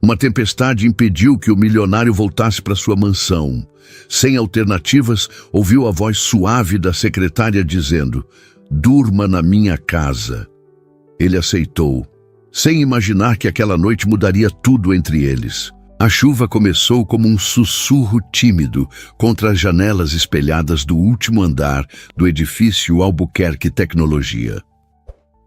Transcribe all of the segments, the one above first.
Uma tempestade impediu que o milionário voltasse para sua mansão. Sem alternativas, ouviu a voz suave da secretária dizendo: "Durma na minha casa." Ele aceitou, sem imaginar que aquela noite mudaria tudo entre eles. A chuva começou como um sussurro tímido contra as janelas espelhadas do último andar do edifício Albuquerque Tecnologia.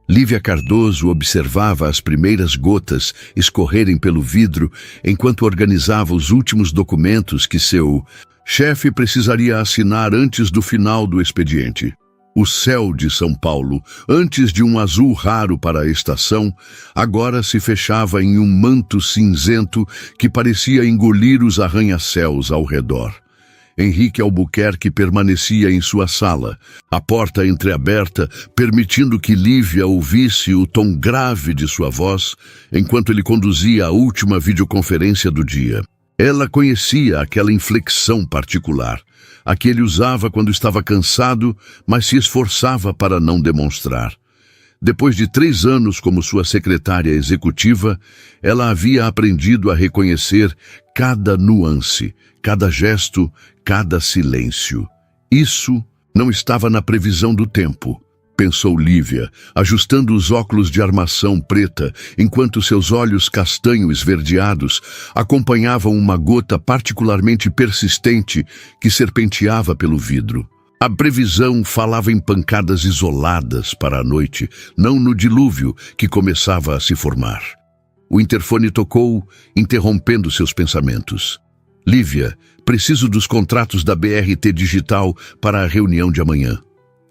Lívia Cardoso observava as primeiras gotas escorrerem pelo vidro enquanto organizava os últimos documentos que seu chefe precisaria assinar antes do final do expediente. O céu de São Paulo, antes de um azul raro para a estação, agora se fechava em um manto cinzento que parecia engolir os arranha-céus ao redor. Henrique Albuquerque permanecia em sua sala, a porta entreaberta, permitindo que Lívia ouvisse o tom grave de sua voz enquanto ele conduzia a última videoconferência do dia. Ela conhecia aquela inflexão particular, a que ele usava quando estava cansado, mas se esforçava para não demonstrar. Depois de 3 anos como sua secretária executiva, ela havia aprendido a reconhecer cada nuance, cada gesto, cada silêncio. Isso não estava na previsão do tempo, pensou Lívia, ajustando os óculos de armação preta, enquanto seus olhos castanho esverdeados acompanhavam uma gota particularmente persistente que serpenteava pelo vidro. A previsão falava em pancadas isoladas para a noite, não no dilúvio que começava a se formar. O interfone tocou, interrompendo seus pensamentos. "Lívia, preciso dos contratos da BRT Digital para a reunião de amanhã."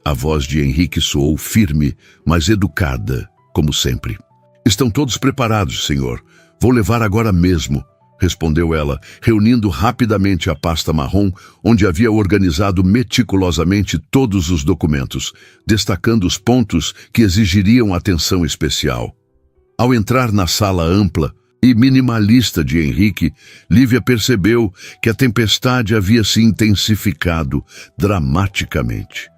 A voz de Henrique soou firme, mas educada, como sempre. "Estão todos preparados, senhor. Vou levar agora mesmo", respondeu ela, reunindo rapidamente a pasta marrom, onde havia organizado meticulosamente todos os documentos, destacando os pontos que exigiriam atenção especial. Ao entrar na sala ampla e minimalista de Henrique, Lívia percebeu que a tempestade havia se intensificado dramaticamente.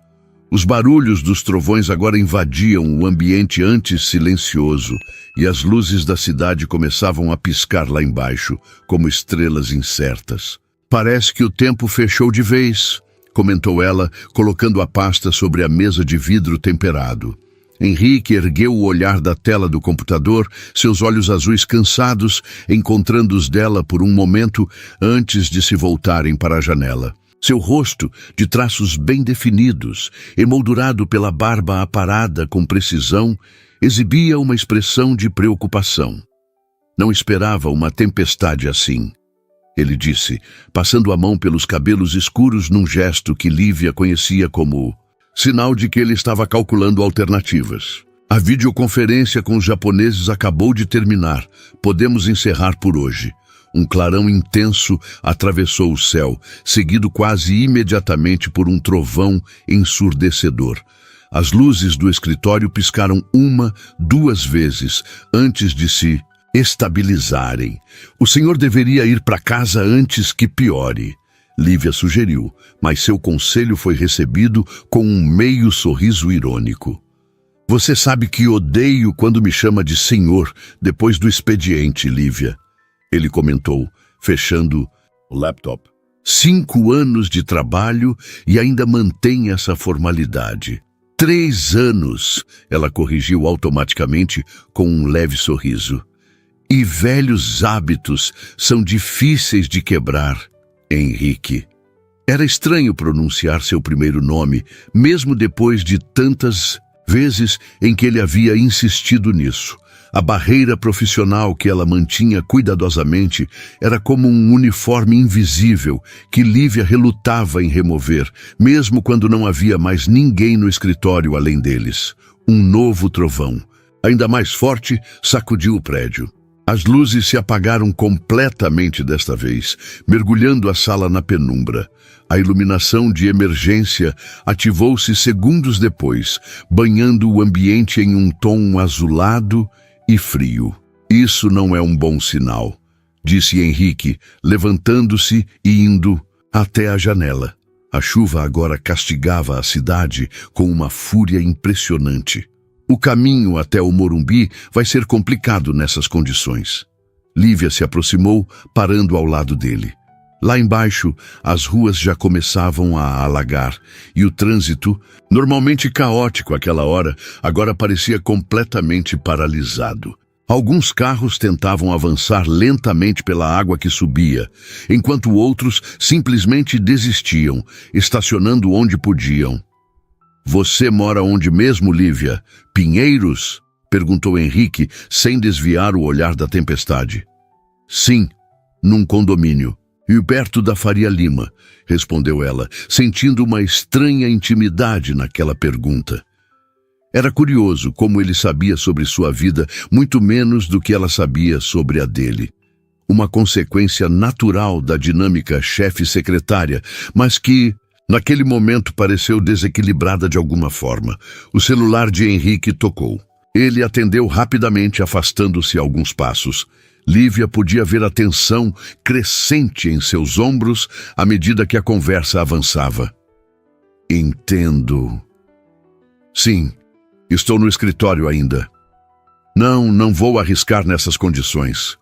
Os barulhos dos trovões agora invadiam o ambiente antes silencioso e as luzes da cidade começavam a piscar lá embaixo, como estrelas incertas. "Parece que o tempo fechou de vez", comentou ela, colocando a pasta sobre a mesa de vidro temperado. Henrique ergueu o olhar da tela do computador, seus olhos azuis cansados, encontrando os dela por um momento antes de se voltarem para a janela. Seu rosto, de traços bem definidos, emoldurado pela barba aparada com precisão, exibia uma expressão de preocupação. "Não esperava uma tempestade assim", ele disse, passando a mão pelos cabelos escuros num gesto que Lívia conhecia como sinal de que ele estava calculando alternativas. "A videoconferência com os japoneses acabou de terminar. Podemos encerrar por hoje." Um clarão intenso atravessou o céu, seguido quase imediatamente por um trovão ensurdecedor. As luzes do escritório piscaram 1, 2 vezes antes de se estabilizarem. "O senhor deveria ir para casa antes que piore", Lívia sugeriu, mas seu conselho foi recebido com um meio sorriso irônico. "Você sabe que odeio quando me chama de senhor depois do expediente, Lívia", ele comentou, fechando o laptop. 5 anos de trabalho e ainda mantém essa formalidade. 3 anos, ela corrigiu automaticamente com um leve sorriso. "E velhos hábitos são difíceis de quebrar, Henrique." Era estranho pronunciar seu primeiro nome, mesmo depois de tantas vezes em que ele havia insistido nisso. A barreira profissional que ela mantinha cuidadosamente era como um uniforme invisível que Lívia relutava em remover, mesmo quando não havia mais ninguém no escritório além deles. Um novo trovão, ainda mais forte, sacudiu o prédio. As luzes se apagaram completamente desta vez, mergulhando a sala na penumbra. A iluminação de emergência ativou-se segundos depois, banhando o ambiente em um tom azulado e frio. "Isso não é um bom sinal", disse Henrique, levantando-se e indo até a janela. A chuva agora castigava a cidade com uma fúria impressionante. "O caminho até o Morumbi vai ser complicado nessas condições." Lívia se aproximou, parando ao lado dele. Lá embaixo, as ruas já começavam a alagar e o trânsito, normalmente caótico àquela hora, agora parecia completamente paralisado. Alguns carros tentavam avançar lentamente pela água que subia, enquanto outros simplesmente desistiam, estacionando onde podiam. "Você mora onde mesmo, Lívia? Pinheiros?" perguntou Henrique, sem desviar o olhar da tempestade. "Sim, num condomínio. E perto da Faria Lima", respondeu ela, sentindo uma estranha intimidade naquela pergunta. Era curioso como ele sabia sobre sua vida muito menos do que ela sabia sobre a dele. Uma consequência natural da dinâmica chefe-secretária, mas que, naquele momento, pareceu desequilibrada de alguma forma. O celular de Henrique tocou. Ele atendeu rapidamente, afastando-se alguns passos. Lívia podia ver a tensão crescente em seus ombros à medida que a conversa avançava. "Entendo." "Sim, estou no escritório ainda." Não vou arriscar nessas condições."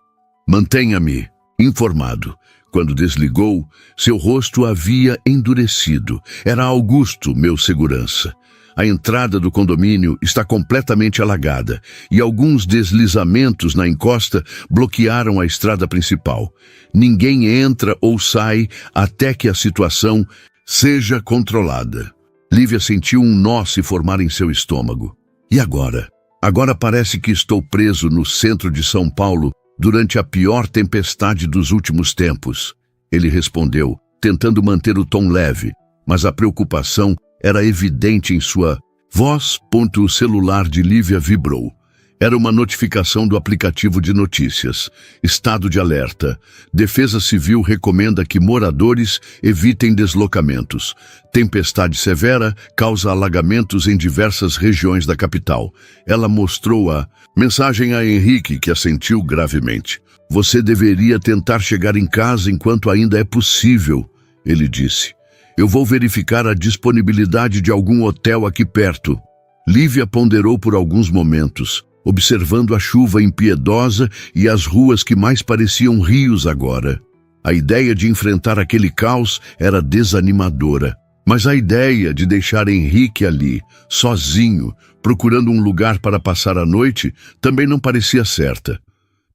"Mantenha-me informado." Quando desligou, seu rosto havia endurecido. Era Augusto, meu segurança. A entrada do condomínio está completamente alagada e alguns deslizamentos na encosta bloquearam a estrada principal. Ninguém entra ou sai até que a situação seja controlada. Lívia sentiu um nó se formar em seu estômago. "E agora? Agora parece que estou preso no centro de São Paulo durante a pior tempestade dos últimos tempos." Ele respondeu, tentando manter o tom leve, mas a preocupação era evidente em sua voz. O celular de Lívia vibrou. Era uma notificação do aplicativo de notícias. Estado de alerta. Defesa Civil recomenda que moradores evitem deslocamentos. Tempestade severa causa alagamentos em diversas regiões da capital. Ela mostrou a mensagem a Henrique, que assentiu gravemente. "Você deveria tentar chegar em casa enquanto ainda é possível", ele disse. "Eu vou verificar a disponibilidade de algum hotel aqui perto." Lívia ponderou por alguns momentos, observando a chuva impiedosa e as ruas que mais pareciam rios agora. A ideia de enfrentar aquele caos era desanimadora, mas a ideia de deixar Henrique ali, sozinho, procurando um lugar para passar a noite, também não parecia certa.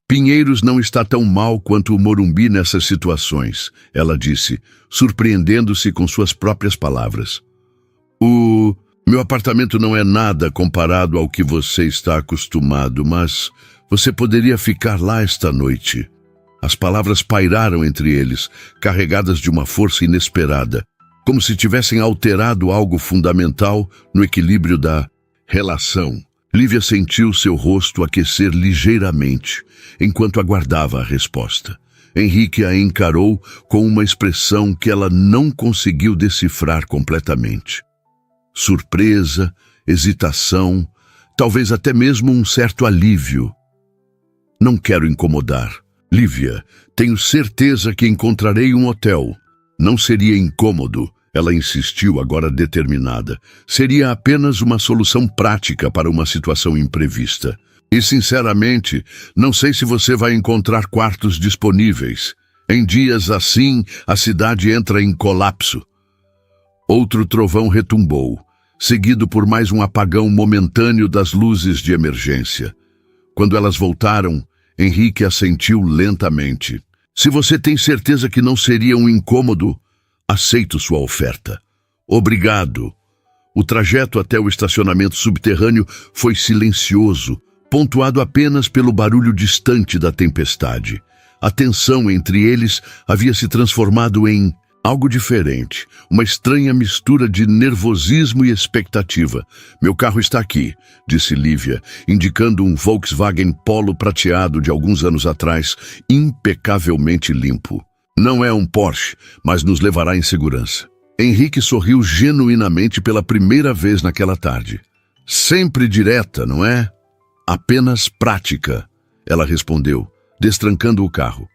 "Pinheiros não está tão mal quanto o Morumbi nessas situações", ela disse, surpreendendo-se com suas próprias palavras. "O meu apartamento não é nada comparado ao que você está acostumado, mas você poderia ficar lá esta noite." As palavras pairaram entre eles, carregadas de uma força inesperada, como se tivessem alterado algo fundamental no equilíbrio da relação. Lívia sentiu seu rosto aquecer ligeiramente, enquanto aguardava a resposta. Henrique a encarou com uma expressão que ela não conseguiu decifrar completamente. Surpresa, hesitação, talvez até mesmo um certo alívio. "Não quero incomodar. Lívia, tenho certeza que encontrarei um hotel." "Não seria incômodo", ela insistiu, agora determinada. "Seria apenas uma solução prática para uma situação imprevista. E, sinceramente, não sei se você vai encontrar quartos disponíveis. Em dias assim, a cidade entra em colapso." Outro trovão retumbou, seguido por mais um apagão momentâneo das luzes de emergência. Quando elas voltaram, Henrique assentiu lentamente. "Se você tem certeza que não seria um incômodo, aceito sua oferta." "Obrigado." O trajeto até o estacionamento subterrâneo foi silencioso, pontuado apenas pelo barulho distante da tempestade. A tensão entre eles havia se transformado em algo diferente, uma estranha mistura de nervosismo e expectativa. "Meu carro está aqui", disse Lívia, indicando um Volkswagen Polo prateado de alguns anos atrás, impecavelmente limpo. "Não é um Porsche, mas nos levará em segurança." Henrique sorriu genuinamente pela primeira vez naquela tarde. "Sempre direta, não é?" "Apenas prática", ela respondeu, destrancando o carro.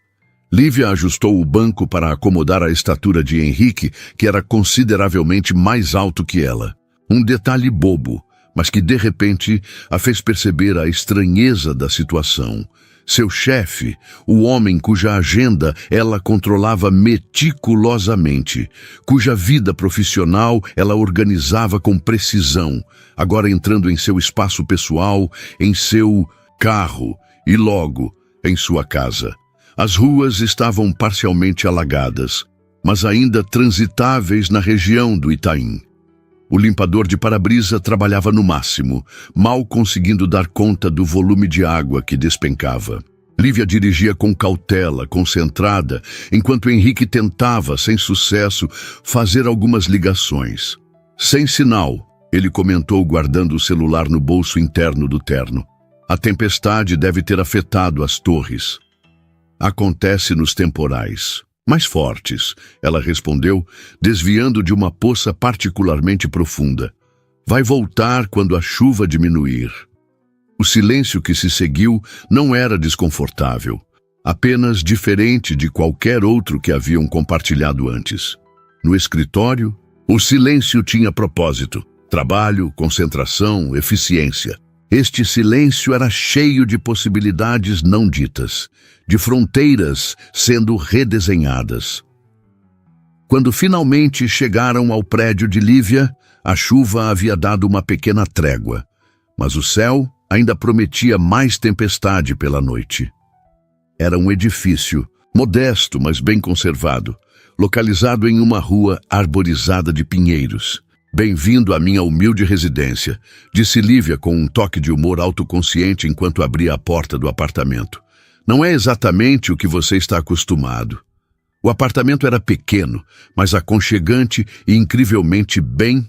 Lívia ajustou o banco para acomodar a estatura de Henrique, que era consideravelmente mais alto que ela. Um detalhe bobo, mas que de repente a fez perceber a estranheza da situação. Seu chefe, o homem cuja agenda ela controlava meticulosamente, cuja vida profissional ela organizava com precisão, agora entrando em seu espaço pessoal, em seu carro e logo em sua casa. As ruas estavam parcialmente alagadas, mas ainda transitáveis na região do Itaim. O limpador de para-brisa trabalhava no máximo, mal conseguindo dar conta do volume de água que despencava. Lívia dirigia com cautela, concentrada, enquanto Henrique tentava, sem sucesso, fazer algumas ligações. Sem sinal, ele comentou guardando o celular no bolso interno do terno. A tempestade deve ter afetado as torres. Acontece nos temporais. Mais fortes, ela respondeu, desviando de uma poça particularmente profunda. Vai voltar quando a chuva diminuir. O silêncio que se seguiu não era desconfortável, apenas diferente de qualquer outro que haviam compartilhado antes. No escritório, o silêncio tinha propósito, trabalho, concentração, eficiência. Este silêncio era cheio de possibilidades não ditas, de fronteiras sendo redesenhadas. Quando finalmente chegaram ao prédio de Lívia, a chuva havia dado uma pequena trégua, mas o céu ainda prometia mais tempestade pela noite. Era um edifício, modesto, mas bem conservado, localizado em uma rua arborizada de pinheiros. Bem-vindo à minha humilde residência, disse Lívia com um toque de humor autoconsciente enquanto abria a porta do apartamento. Não é exatamente o que você está acostumado. O apartamento era pequeno, mas aconchegante e incrivelmente bem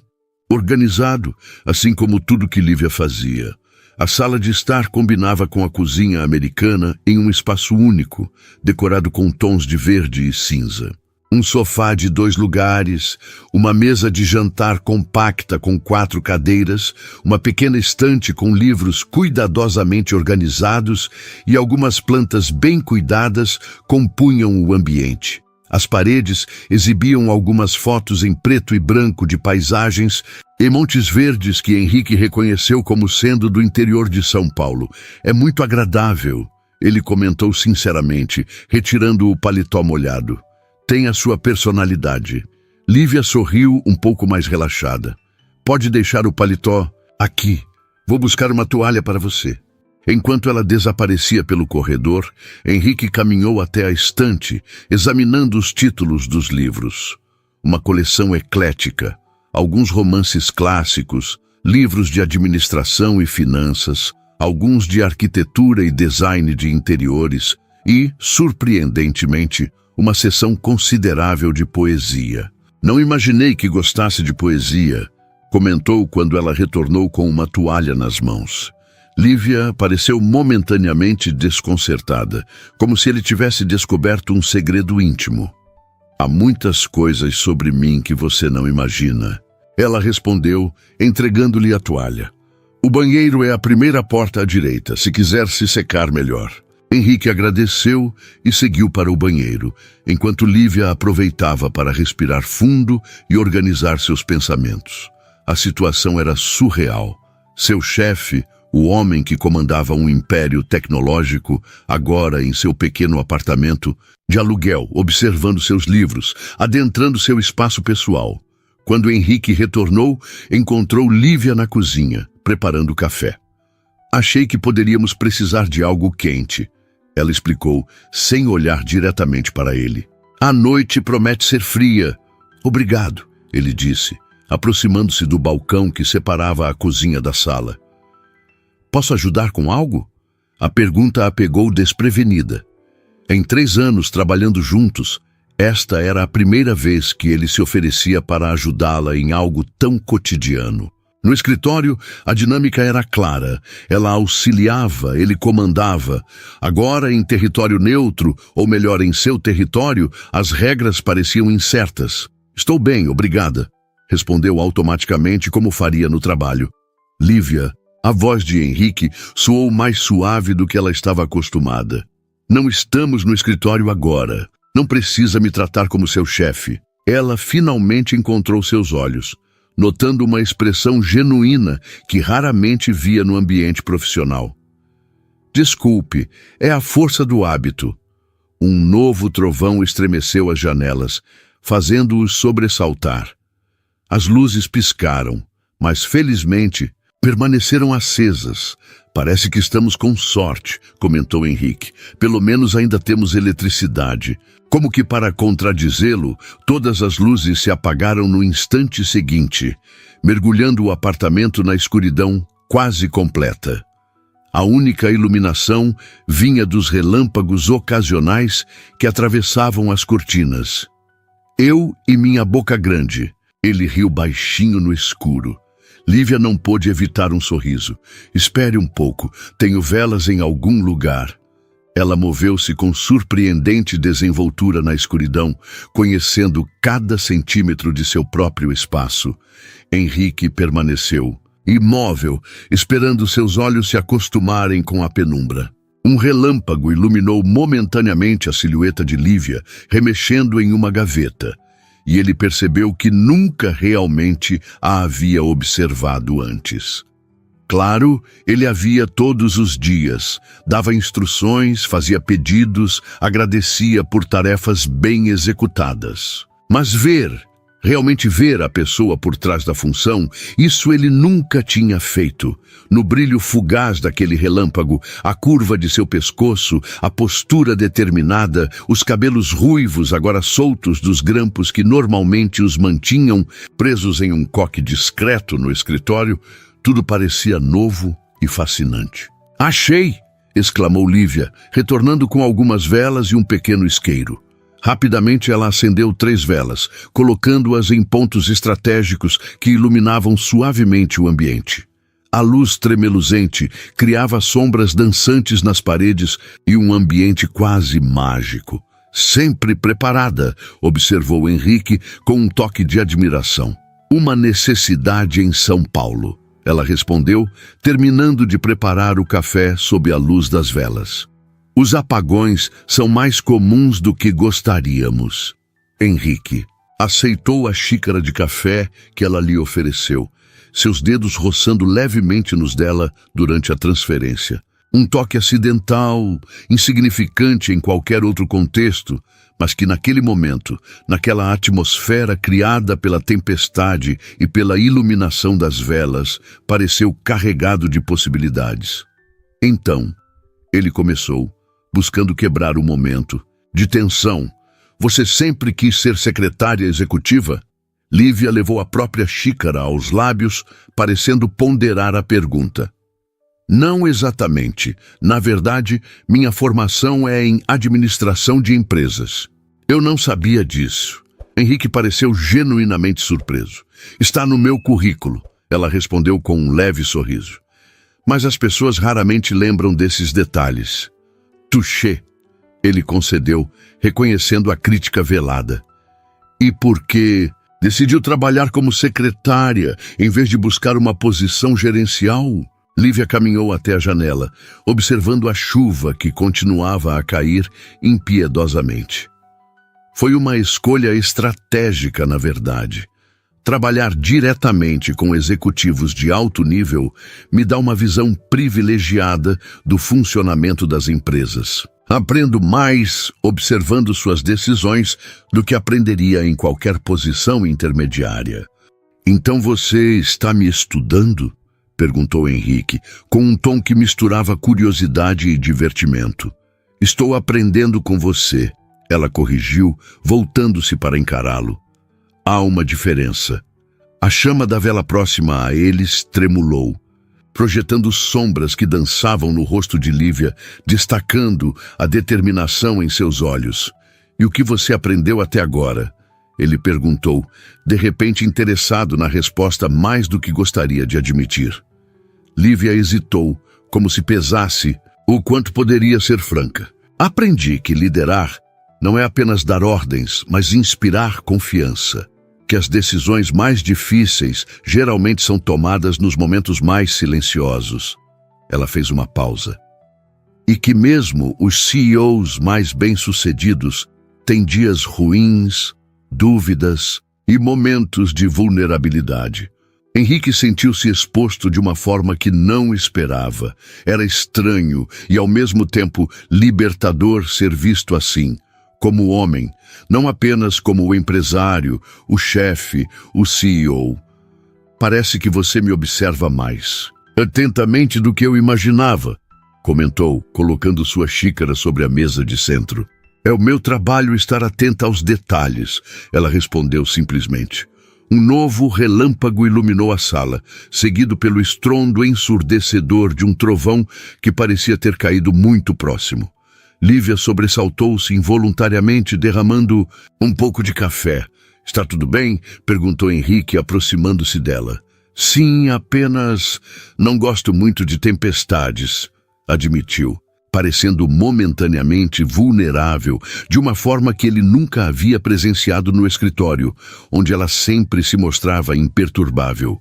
organizado, assim como tudo que Lívia fazia. A sala de estar combinava com a cozinha americana em um espaço único, decorado com tons de verde e cinza. Um sofá de 2 lugares, uma mesa de jantar compacta com 4 cadeiras, uma pequena estante com livros cuidadosamente organizados e algumas plantas bem cuidadas compunham o ambiente. As paredes exibiam algumas fotos em preto e branco de paisagens e montes verdes que Henrique reconheceu como sendo do interior de São Paulo. É muito agradável, ele comentou sinceramente, retirando o paletó molhado. Tem a sua personalidade. Lívia sorriu um pouco mais relaxada. Pode deixar o paletó aqui. Vou buscar uma toalha para você. Enquanto ela desaparecia pelo corredor, Henrique caminhou até a estante, examinando os títulos dos livros. Uma coleção eclética, alguns romances clássicos, livros de administração e finanças, alguns de arquitetura e design de interiores e, surpreendentemente, uma seção considerável de poesia. Não imaginei que gostasse de poesia, comentou quando ela retornou com uma toalha nas mãos. Lívia pareceu momentaneamente desconcertada, como se ele tivesse descoberto um segredo íntimo. Há muitas coisas sobre mim que você não imagina. Ela respondeu, entregando-lhe a toalha. O banheiro é a primeira porta à direita, se quiser se secar melhor. Henrique agradeceu e seguiu para o banheiro, enquanto Lívia aproveitava para respirar fundo e organizar seus pensamentos. A situação era surreal. Seu chefe, o homem que comandava um império tecnológico, agora em seu pequeno apartamento de aluguel, observando seus livros, adentrando seu espaço pessoal. Quando Henrique retornou, encontrou Lívia na cozinha, preparando café. Achei que poderíamos precisar de algo quente, ela explicou, sem olhar diretamente para ele. A noite promete ser fria. Obrigado, ele disse, aproximando-se do balcão que separava a cozinha da sala. Posso ajudar com algo? A pergunta a pegou desprevenida. Em 3 anos trabalhando juntos, esta era a primeira vez que ele se oferecia para ajudá-la em algo tão cotidiano. No escritório, a dinâmica era clara. Ela auxiliava, ele comandava. Agora, em território neutro, ou melhor, em seu território, as regras pareciam incertas. Estou bem, obrigada, respondeu automaticamente como faria no trabalho. Lívia, a voz de Henrique soou mais suave do que ela estava acostumada. Não estamos no escritório agora. Não precisa me tratar como seu chefe. Ela finalmente encontrou seus olhos, notando uma expressão genuína que raramente via no ambiente profissional. Desculpe, é a força do hábito. Um novo trovão estremeceu as janelas, fazendo-os sobressaltar. As luzes piscaram, mas felizmente permaneceram acesas. Parece que estamos com sorte, comentou Henrique. Pelo menos ainda temos eletricidade. Como que para contradizê-lo, todas as luzes se apagaram no instante seguinte, mergulhando o apartamento na escuridão quase completa. A única iluminação vinha dos relâmpagos ocasionais que atravessavam as cortinas. Eu e minha boca grande. Ele riu baixinho no escuro. Lívia não pôde evitar um sorriso. Espere um pouco, tenho velas em algum lugar. Ela moveu-se com surpreendente desenvoltura na escuridão, conhecendo cada centímetro de seu próprio espaço. Henrique permaneceu, imóvel, esperando seus olhos se acostumarem com a penumbra. Um relâmpago iluminou momentaneamente a silhueta de Lívia, remexendo em uma gaveta, e ele percebeu que nunca realmente a havia observado antes. Claro, ele a via todos os dias, dava instruções, fazia pedidos, agradecia por tarefas bem executadas. Mas realmente ver a pessoa por trás da função, isso ele nunca tinha feito. No brilho fugaz daquele relâmpago, a curva de seu pescoço, a postura determinada, os cabelos ruivos agora soltos dos grampos que normalmente os mantinham presos em um coque discreto no escritório, tudo parecia novo e fascinante. Achei! Exclamou Lívia, retornando com algumas velas e um pequeno isqueiro. Rapidamente ela acendeu 3 velas, colocando-as em pontos estratégicos que iluminavam suavemente o ambiente. A luz tremeluzente criava sombras dançantes nas paredes e um ambiente quase mágico. Sempre preparada, observou Henrique com um toque de admiração. Uma necessidade em São Paulo. Ela respondeu, terminando de preparar o café sob a luz das velas. Os apagões são mais comuns do que gostaríamos. Henrique aceitou a xícara de café que ela lhe ofereceu, seus dedos roçando levemente nos dela durante a transferência. Um toque acidental, insignificante em qualquer outro contexto, mas que naquele momento, naquela atmosfera criada pela tempestade e pela iluminação das velas, pareceu carregado de possibilidades. Então, ele começou, buscando quebrar o momento. De tensão. Você sempre quis ser secretária executiva? Lívia levou a própria xícara aos lábios, parecendo ponderar a pergunta. Não exatamente. Na verdade, minha formação é em administração de empresas. Eu não sabia disso. Henrique pareceu genuinamente surpreso. Está no meu currículo, ela respondeu com um leve sorriso. Mas as pessoas raramente lembram desses detalhes. Touché, ele concedeu, reconhecendo a crítica velada. E por que decidiu trabalhar como secretária em vez de buscar uma posição gerencial? Lívia caminhou até a janela, observando a chuva que continuava a cair impiedosamente. Foi uma escolha estratégica, na verdade. Trabalhar diretamente com executivos de alto nível me dá uma visão privilegiada do funcionamento das empresas. Aprendo mais observando suas decisões do que aprenderia em qualquer posição intermediária. Então você está me estudando? Perguntou Henrique, com um tom que misturava curiosidade e divertimento. Estou aprendendo com você, ela corrigiu, voltando-se para encará-lo. Há uma diferença. A chama da vela próxima a eles tremulou, projetando sombras que dançavam no rosto de Lívia, destacando a determinação em seus olhos. E o que você aprendeu até agora? Ele perguntou, de repente interessado na resposta mais do que gostaria de admitir. Lívia hesitou, como se pesasse o quanto poderia ser franca. Aprendi que liderar não é apenas dar ordens, mas inspirar confiança. Que as decisões mais difíceis geralmente são tomadas nos momentos mais silenciosos. Ela fez uma pausa. E que mesmo os CEOs mais bem-sucedidos têm dias ruins, dúvidas e momentos de vulnerabilidade. Henrique sentiu-se exposto de uma forma que não esperava. Era estranho e, ao mesmo tempo, libertador ser visto assim, como homem, não apenas como o empresário, o chefe, o CEO. Parece que você me observa mais atentamente do que eu imaginava, comentou, colocando sua xícara sobre a mesa de centro. É o meu trabalho estar atenta aos detalhes, ela respondeu simplesmente. Um novo relâmpago iluminou a sala, seguido pelo estrondo ensurdecedor de um trovão que parecia ter caído muito próximo. Lívia sobressaltou-se involuntariamente, derramando um pouco de café. Está tudo bem? Perguntou Henrique, aproximando-se dela. Sim, apenas não gosto muito de tempestades, admitiu, parecendo momentaneamente vulnerável, de uma forma que ele nunca havia presenciado no escritório, onde ela sempre se mostrava imperturbável.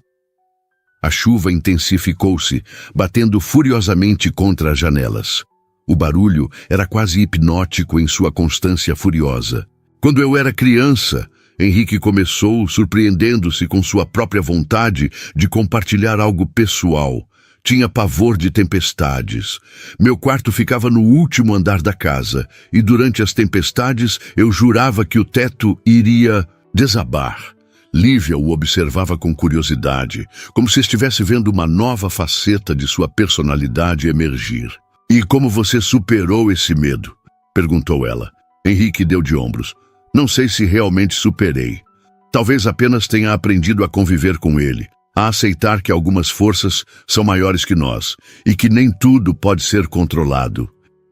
A chuva intensificou-se, batendo furiosamente contra as janelas. O barulho era quase hipnótico em sua constância furiosa. Quando eu era criança, Henrique começou, surpreendendo-se com sua própria vontade de compartilhar algo pessoal. Tinha pavor de tempestades. Meu quarto ficava no último andar da casa, e durante as tempestades eu jurava que o teto iria desabar. Lívia o observava com curiosidade, como se estivesse vendo uma nova faceta de sua personalidade emergir. E como você superou esse medo? Perguntou ela. Henrique deu de ombros. Não sei se realmente superei. Talvez apenas tenha aprendido a conviver com ele, a aceitar que algumas forças são maiores que nós e que nem tudo pode ser controlado.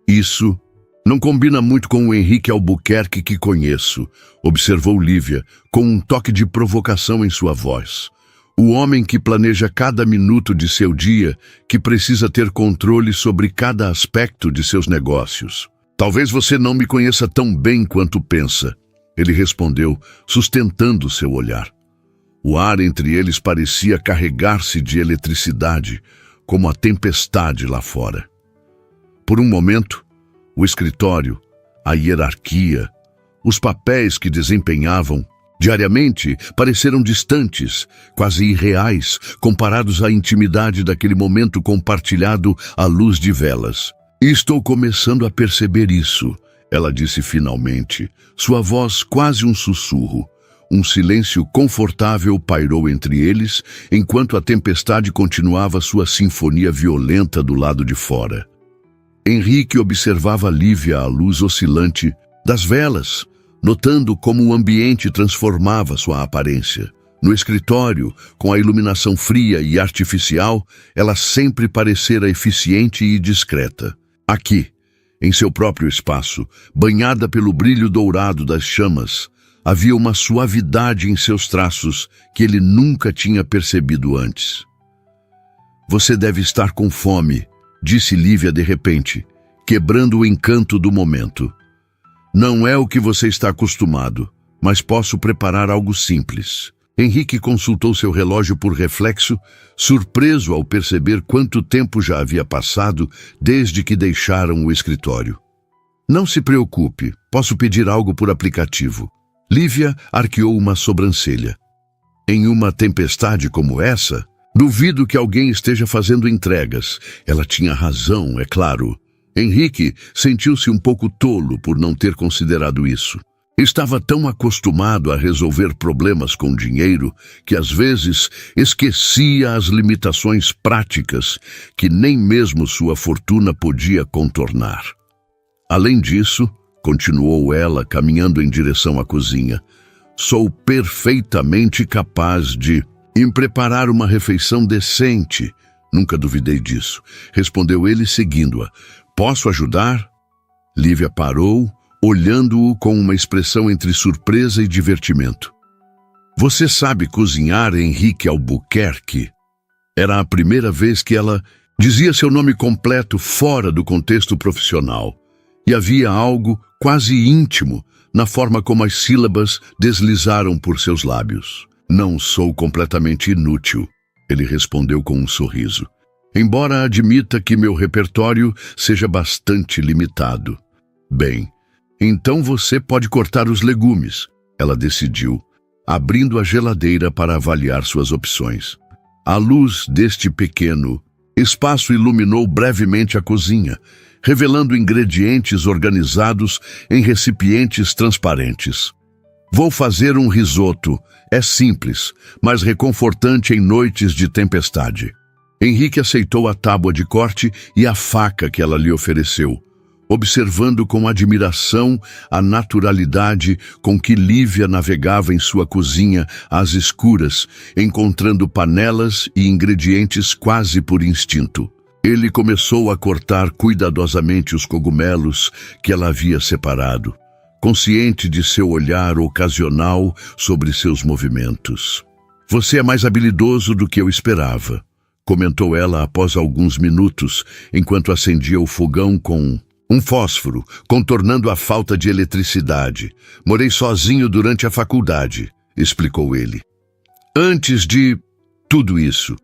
Isso não combina muito com o Henrique Albuquerque que conheço, observou Lívia, com um toque de provocação em sua voz. O homem que planeja cada minuto de seu dia, que precisa ter controle sobre cada aspecto de seus negócios. Talvez você não me conheça tão bem quanto pensa, ele respondeu, sustentando seu olhar. O ar entre eles parecia carregar-se de eletricidade, como a tempestade lá fora. Por um momento, o escritório, a hierarquia, os papéis que desempenhavam diariamente pareceram distantes, quase irreais, comparados à intimidade daquele momento compartilhado à luz de velas. Estou começando a perceber isso, ela disse finalmente, sua voz quase um sussurro. Um silêncio confortável pairou entre eles, enquanto a tempestade continuava sua sinfonia violenta do lado de fora. Henrique observava Lívia à luz oscilante das velas, notando como o ambiente transformava sua aparência. No escritório, com a iluminação fria e artificial, ela sempre parecera eficiente e discreta. Aqui, em seu próprio espaço, banhada pelo brilho dourado das chamas, havia uma suavidade em seus traços que ele nunca tinha percebido antes. Você deve estar com fome, disse Lívia de repente, quebrando o encanto do momento. Não é o que você está acostumado, mas posso preparar algo simples. Henrique consultou seu relógio por reflexo, surpreso ao perceber quanto tempo já havia passado desde que deixaram o escritório. Não se preocupe, posso pedir algo por aplicativo. Lívia arqueou uma sobrancelha. Em uma tempestade como essa, duvido que alguém esteja fazendo entregas. Ela tinha razão, é claro. Henrique sentiu-se um pouco tolo por não ter considerado isso. Estava tão acostumado a resolver problemas com dinheiro que às vezes esquecia as limitações práticas que nem mesmo sua fortuna podia contornar. Além disso, continuou ela, caminhando em direção à cozinha, sou perfeitamente capaz de preparar uma refeição decente. Nunca duvidei disso, respondeu ele seguindo-a. Posso ajudar? Lívia parou, olhando-o com uma expressão entre surpresa e divertimento. Você sabe cozinhar, Henrique Albuquerque? Era a primeira vez que ela dizia seu nome completo fora do contexto profissional, e havia algo quase íntimo na forma como as sílabas deslizaram por seus lábios. Não sou completamente inútil, ele respondeu com um sorriso. Embora admita que meu repertório seja bastante limitado. Bem, então você pode cortar os legumes, ela decidiu, abrindo a geladeira para avaliar suas opções. A luz deste pequeno espaço iluminou brevemente a cozinha, revelando ingredientes organizados em recipientes transparentes. Vou fazer um risoto. É simples, mas reconfortante em noites de tempestade. Henrique aceitou a tábua de corte e a faca que ela lhe ofereceu, observando com admiração a naturalidade com que Lívia navegava em sua cozinha às escuras, encontrando panelas e ingredientes quase por instinto. Ele começou a cortar cuidadosamente os cogumelos que ela havia separado, consciente de seu olhar ocasional sobre seus movimentos. "Você é mais habilidoso do que eu esperava", comentou ela após alguns minutos, enquanto acendia o fogão com um fósforo, contornando a falta de eletricidade. "Morei sozinho durante a faculdade", explicou ele. "Antes de tudo isso,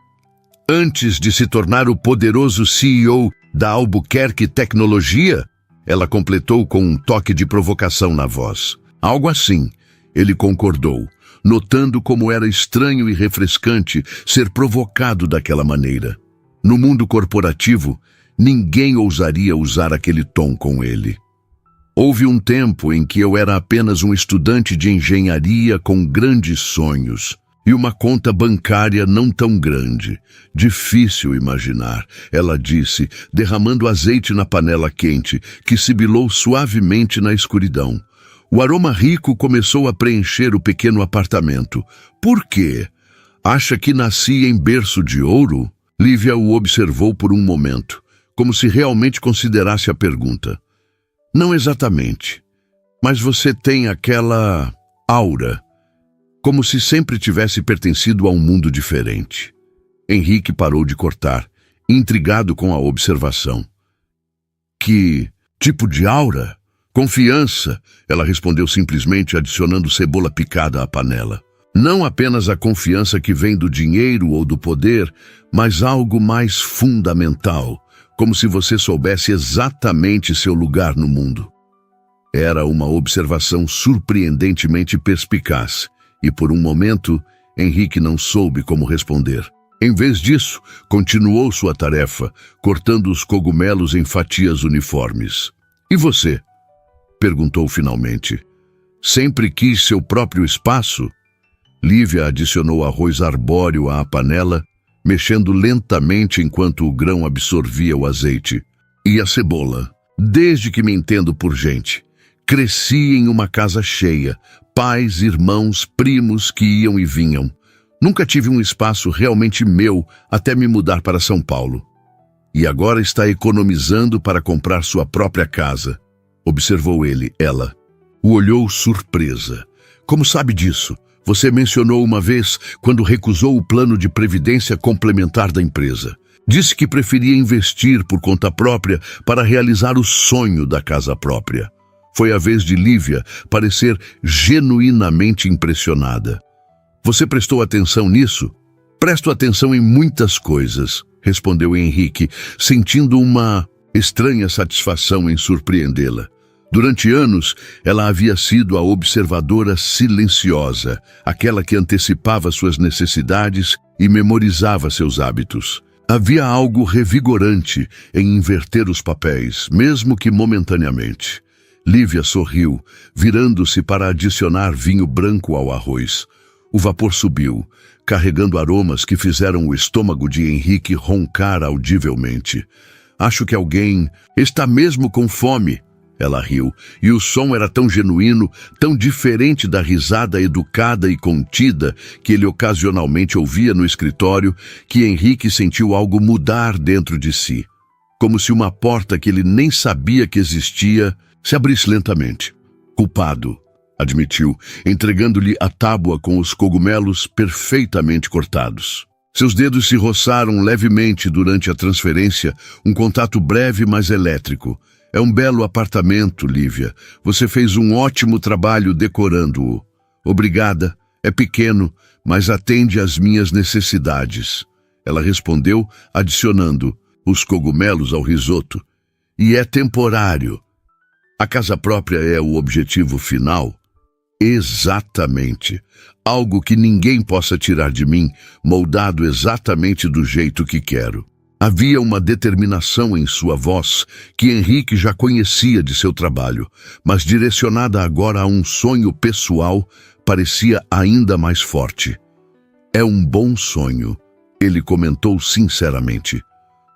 antes de se tornar o poderoso CEO da Albuquerque Tecnologia", ela completou com um toque de provocação na voz. "Algo assim", ele concordou, notando como era estranho e refrescante ser provocado daquela maneira. No mundo corporativo, ninguém ousaria usar aquele tom com ele. "Houve um tempo em que eu era apenas um estudante de engenharia com grandes sonhos e uma conta bancária não tão grande. Difícil imaginar", ela disse, derramando azeite na panela quente, que sibilou suavemente na escuridão. O aroma rico começou a preencher o pequeno apartamento. "Por quê? Acha que nasci em berço de ouro?" Lívia o observou por um momento, como se realmente considerasse a pergunta. "Não exatamente, mas você tem aquela aura, como se sempre tivesse pertencido a um mundo diferente." Henrique parou de cortar, intrigado com a observação. "Que tipo de aura?" "Confiança", ela respondeu simplesmente, adicionando cebola picada à panela. "Não apenas a confiança que vem do dinheiro ou do poder, mas algo mais fundamental, como se você soubesse exatamente seu lugar no mundo." Era uma observação surpreendentemente perspicaz, e por um momento, Henrique não soube como responder. Em vez disso, continuou sua tarefa, cortando os cogumelos em fatias uniformes. "E você?", perguntou finalmente. "Sempre quis seu próprio espaço?" Lívia adicionou arroz arbóreo à panela, mexendo lentamente enquanto o grão absorvia o azeite. "E a cebola? Desde que me entendo por gente. Cresci em uma casa cheia, pais, irmãos, primos que iam e vinham. Nunca tive um espaço realmente meu até me mudar para São Paulo. E agora está economizando para comprar sua própria casa", observou ela. O olhou surpresa. "Como sabe disso? Você mencionou uma vez quando recusou o plano de previdência complementar da empresa. Disse que preferia investir por conta própria para realizar o sonho da casa própria." Foi a vez de Lívia parecer genuinamente impressionada. "Você prestou atenção nisso?" "Presto atenção em muitas coisas", respondeu Henrique, sentindo uma estranha satisfação em surpreendê-la. Durante anos, ela havia sido a observadora silenciosa, aquela que antecipava suas necessidades e memorizava seus hábitos. Havia algo revigorante em inverter os papéis, mesmo que momentaneamente. Lívia sorriu, virando-se para adicionar vinho branco ao arroz. O vapor subiu, carregando aromas que fizeram o estômago de Henrique roncar audivelmente. "Acho que alguém está mesmo com fome", ela riu, e o som era tão genuíno, tão diferente da risada educada e contida que ele ocasionalmente ouvia no escritório, que Henrique sentiu algo mudar dentro de si, como se uma porta que ele nem sabia que existia se abrisse lentamente. "Culpado", admitiu, entregando-lhe a tábua com os cogumelos perfeitamente cortados. Seus dedos se roçaram levemente durante a transferência, um contato breve, mas elétrico. "É um belo apartamento, Lívia. Você fez um ótimo trabalho decorando-o." "Obrigada. É pequeno, mas atende às minhas necessidades", ela respondeu, adicionando os cogumelos ao risoto. "E é temporário. A casa própria é o objetivo final." Exatamente. Algo que ninguém possa tirar de mim, moldado exatamente do jeito que quero. Havia uma determinação em sua voz que Henrique já conhecia de seu trabalho, mas direcionada agora a um sonho pessoal, parecia ainda mais forte. É um bom sonho, ele comentou sinceramente.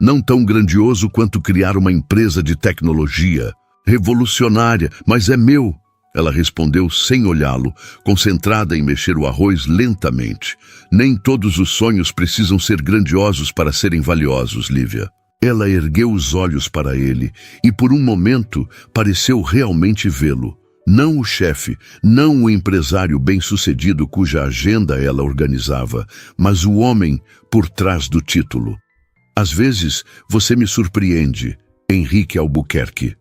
Não tão grandioso quanto criar uma empresa de tecnologia, revolucionária, mas é meu. Ela respondeu sem olhá-lo, concentrada em mexer o arroz lentamente. Nem todos os sonhos precisam ser grandiosos para serem valiosos, Lívia. Ela ergueu os olhos para ele e por um momento pareceu realmente vê-lo. Não o chefe, não o empresário bem-sucedido cuja agenda ela organizava, mas o homem por trás do título. Às vezes você me surpreende, Henrique Albuquerque.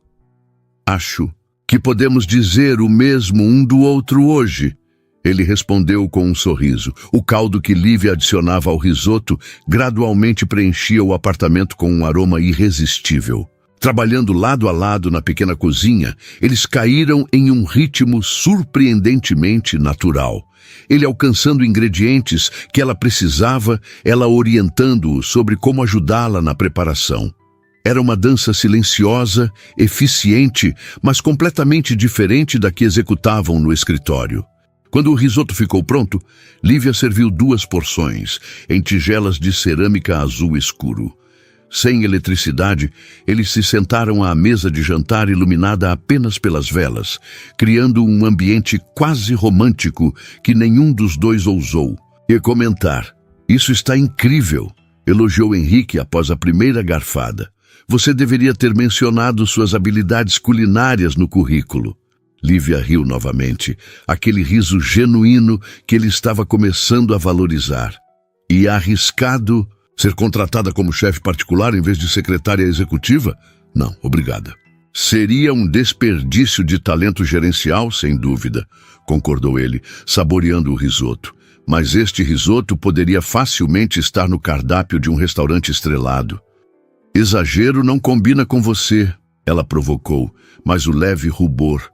Acho que podemos dizer o mesmo um do outro hoje. Ele respondeu com um sorriso. O caldo que Lívia adicionava ao risoto gradualmente preenchia o apartamento com um aroma irresistível. Trabalhando lado a lado na pequena cozinha, eles caíram em um ritmo surpreendentemente natural. Ele alcançando ingredientes que ela precisava, ela orientando-o sobre como ajudá-la na preparação. Era uma dança silenciosa, eficiente, mas completamente diferente da que executavam no escritório. Quando o risoto ficou pronto, Lívia serviu 2 porções, em tigelas de cerâmica azul escuro. Sem eletricidade, eles se sentaram à mesa de jantar iluminada apenas pelas velas, criando um ambiente quase romântico que nenhum dos dois ousou. E comentar, "Isso está incrível", elogiou Henrique após a primeira garfada. "Você deveria ter mencionado suas habilidades culinárias no currículo." Lívia riu novamente, aquele riso genuíno que ele estava começando a valorizar. "E arriscado ser contratada como chefe particular em vez de secretária executiva? Não, obrigada." "Seria um desperdício de talento gerencial, sem dúvida", concordou ele, saboreando o risoto. "Mas este risoto poderia facilmente estar no cardápio de um restaurante estrelado." "Exagero não combina com você", ela provocou, mas o leve rubor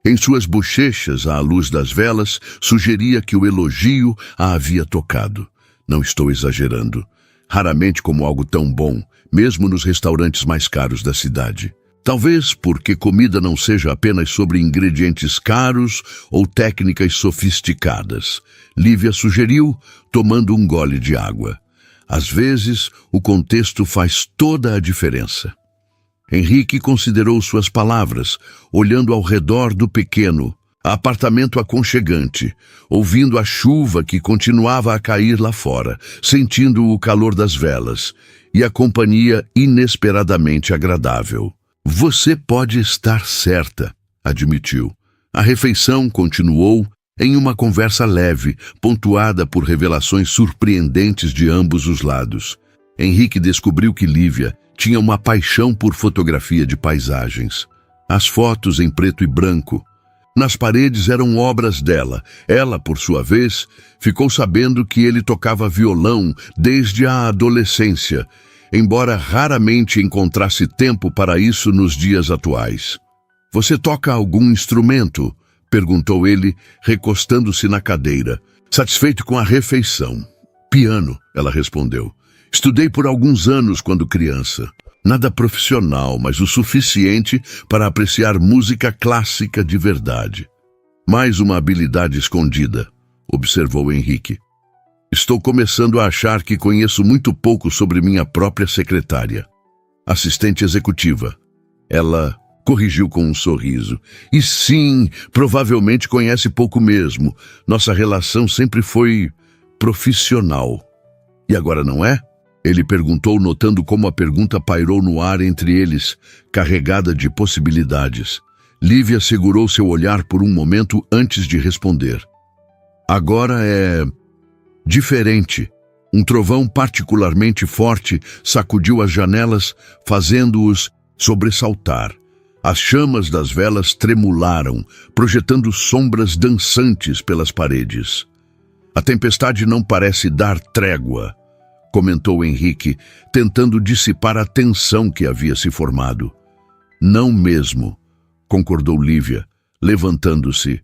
em suas bochechas à luz das velas sugeria que o elogio a havia tocado. "Não estou exagerando. Raramente como algo tão bom, mesmo nos restaurantes mais caros da cidade. Talvez porque comida não seja apenas sobre ingredientes caros ou técnicas sofisticadas", Lívia sugeriu, tomando um gole de água. "Às vezes, o contexto faz toda a diferença." Henrique considerou suas palavras, olhando ao redor do pequeno apartamento aconchegante, ouvindo a chuva que continuava a cair lá fora, sentindo o calor das velas e a companhia inesperadamente agradável. "Você pode estar certa", admitiu. A refeição continuou em uma conversa leve, pontuada por revelações surpreendentes de ambos os lados. Henrique descobriu que Lívia tinha uma paixão por fotografia de paisagens. As fotos em preto e branco nas paredes eram obras dela. Ela, por sua vez, ficou sabendo que ele tocava violão desde a adolescência, embora raramente encontrasse tempo para isso nos dias atuais. "Você toca algum instrumento?", perguntou ele, recostando-se na cadeira, satisfeito com a refeição. "Piano", ela respondeu. "Estudei por alguns anos quando criança. Nada profissional, mas o suficiente para apreciar música clássica de verdade." "Mais uma habilidade escondida", observou Henrique. "Estou começando a achar que conheço muito pouco sobre minha própria secretária. Assistente executiva." Ela corrigiu com um sorriso. "E sim, provavelmente conhece pouco mesmo. Nossa relação sempre foi profissional." "E agora não é?" ele perguntou, notando como a pergunta pairou no ar entre eles, carregada de possibilidades. Lívia segurou seu olhar por um momento antes de responder. "Agora é diferente." Um trovão particularmente forte sacudiu as janelas, fazendo-os sobressaltar. As chamas das velas tremularam, projetando sombras dançantes pelas paredes. "A tempestade não parece dar trégua", comentou Henrique, tentando dissipar a tensão que havia se formado. "Não mesmo", concordou Lívia, levantando-se.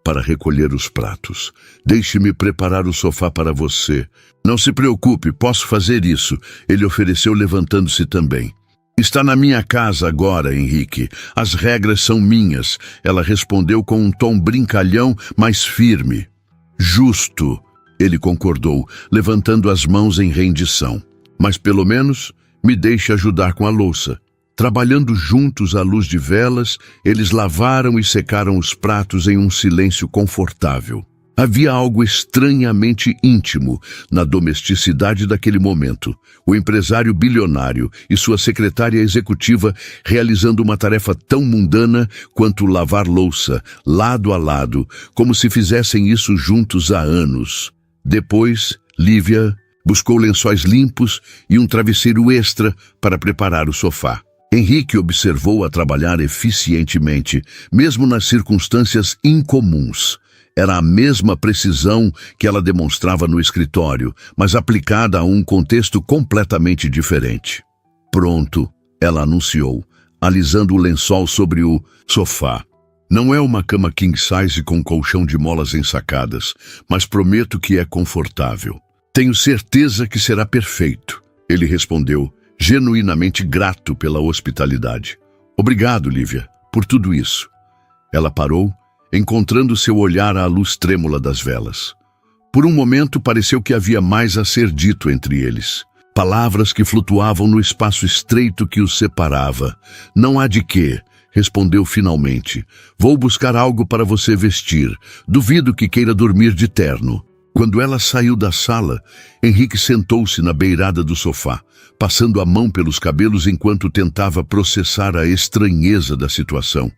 para recolher os pratos. Deixe-me preparar o sofá para você. Não se preocupe, posso fazer isso, ele ofereceu levantando-se também. Está na minha casa agora, Henrique. As regras são minhas, ela respondeu com um tom brincalhão, mas firme. Justo, ele concordou, levantando as mãos em rendição. Mas pelo menos me deixe ajudar com a louça. Trabalhando juntos à luz de velas, eles lavaram e secaram os pratos em um silêncio confortável. Havia algo estranhamente íntimo na domesticidade daquele momento. O empresário bilionário e sua secretária executiva realizando uma tarefa tão mundana quanto lavar louça, lado a lado, como se fizessem isso juntos há anos. Depois, Lívia buscou lençóis limpos e um travesseiro extra para preparar o sofá. Henrique observou-a trabalhar eficientemente, mesmo nas circunstâncias incomuns. Era a mesma precisão que ela demonstrava no escritório, mas aplicada a um contexto completamente diferente. Pronto, ela anunciou, alisando o lençol sobre o sofá. Não é uma cama king size com colchão de molas ensacadas, mas prometo que é confortável. Tenho certeza que será perfeito, ele respondeu, genuinamente grato pela hospitalidade. Obrigado, Lívia, por tudo isso. Ela parou, encontrando seu olhar à luz trêmula das velas. Por um momento pareceu que havia mais a ser dito entre eles. Palavras que flutuavam no espaço estreito que os separava. Não há de quê, respondeu finalmente. Vou buscar algo para você vestir. Duvido que queira dormir de terno. Quando ela saiu da sala, Henrique sentou-se na beirada do sofá, passando a mão pelos cabelos enquanto tentava processar a estranheza da situação.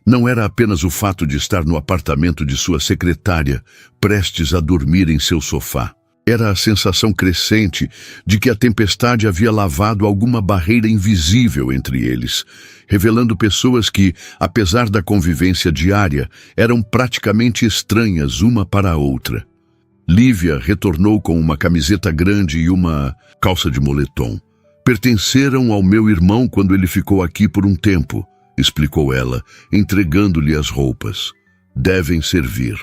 Não era apenas o fato de estar no apartamento de sua secretária, prestes a dormir em seu sofá. Era a sensação crescente de que a tempestade havia lavado alguma barreira invisível entre eles, revelando pessoas que, apesar da convivência diária, eram praticamente estranhas uma para a outra. Lívia retornou com uma camiseta grande e uma calça de moletom. Pertenceram ao meu irmão quando ele ficou aqui por um tempo, explicou ela, entregando-lhe as roupas. Devem servir.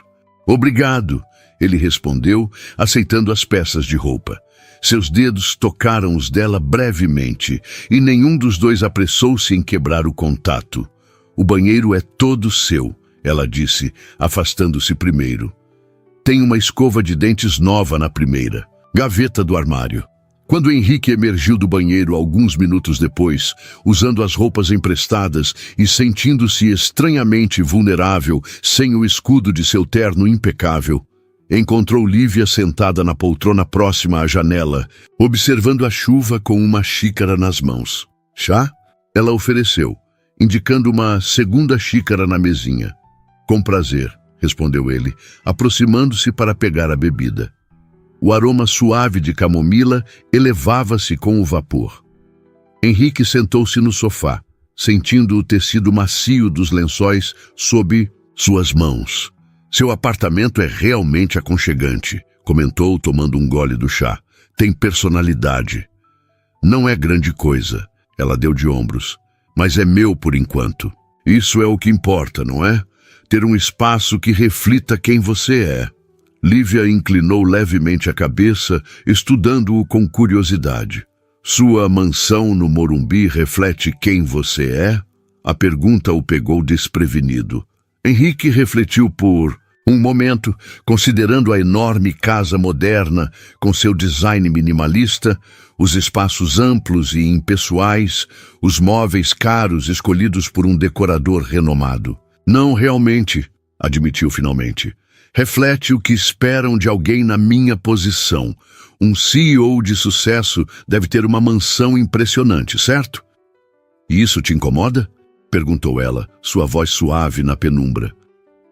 Obrigado, ele respondeu, aceitando as peças de roupa. Seus dedos tocaram os dela brevemente, e nenhum dos dois apressou-se em quebrar o contato. O banheiro é todo seu, ela disse, afastando-se primeiro. Tem uma escova de dentes nova na primeira, gaveta do armário. Quando Henrique emergiu do banheiro alguns minutos depois, usando as roupas emprestadas e sentindo-se estranhamente vulnerável, sem o escudo de seu terno impecável, encontrou Lívia sentada na poltrona próxima à janela, observando a chuva com uma xícara nas mãos. Chá? Ela ofereceu, indicando uma segunda xícara na mesinha. Com prazer, respondeu ele, aproximando-se para pegar a bebida. O aroma suave de camomila elevava-se com o vapor. Henrique sentou-se no sofá, sentindo o tecido macio dos lençóis sob suas mãos. Seu apartamento é realmente aconchegante, comentou, tomando um gole do chá. Tem personalidade. Não é grande coisa, ela deu de ombros, mas é meu por enquanto. Isso é o que importa, não é? Ter um espaço que reflita quem você é. Lívia inclinou levemente a cabeça, estudando-o com curiosidade. Sua mansão no Morumbi reflete quem você é? A pergunta o pegou desprevenido. Henrique refletiu por um momento, considerando a enorme casa moderna, com seu design minimalista, os espaços amplos e impessoais, os móveis caros escolhidos por um decorador renomado. Não realmente, admitiu finalmente. Reflete o que esperam de alguém na minha posição. Um CEO de sucesso deve ter uma mansão impressionante, certo? E isso te incomoda? Perguntou ela, sua voz suave na penumbra.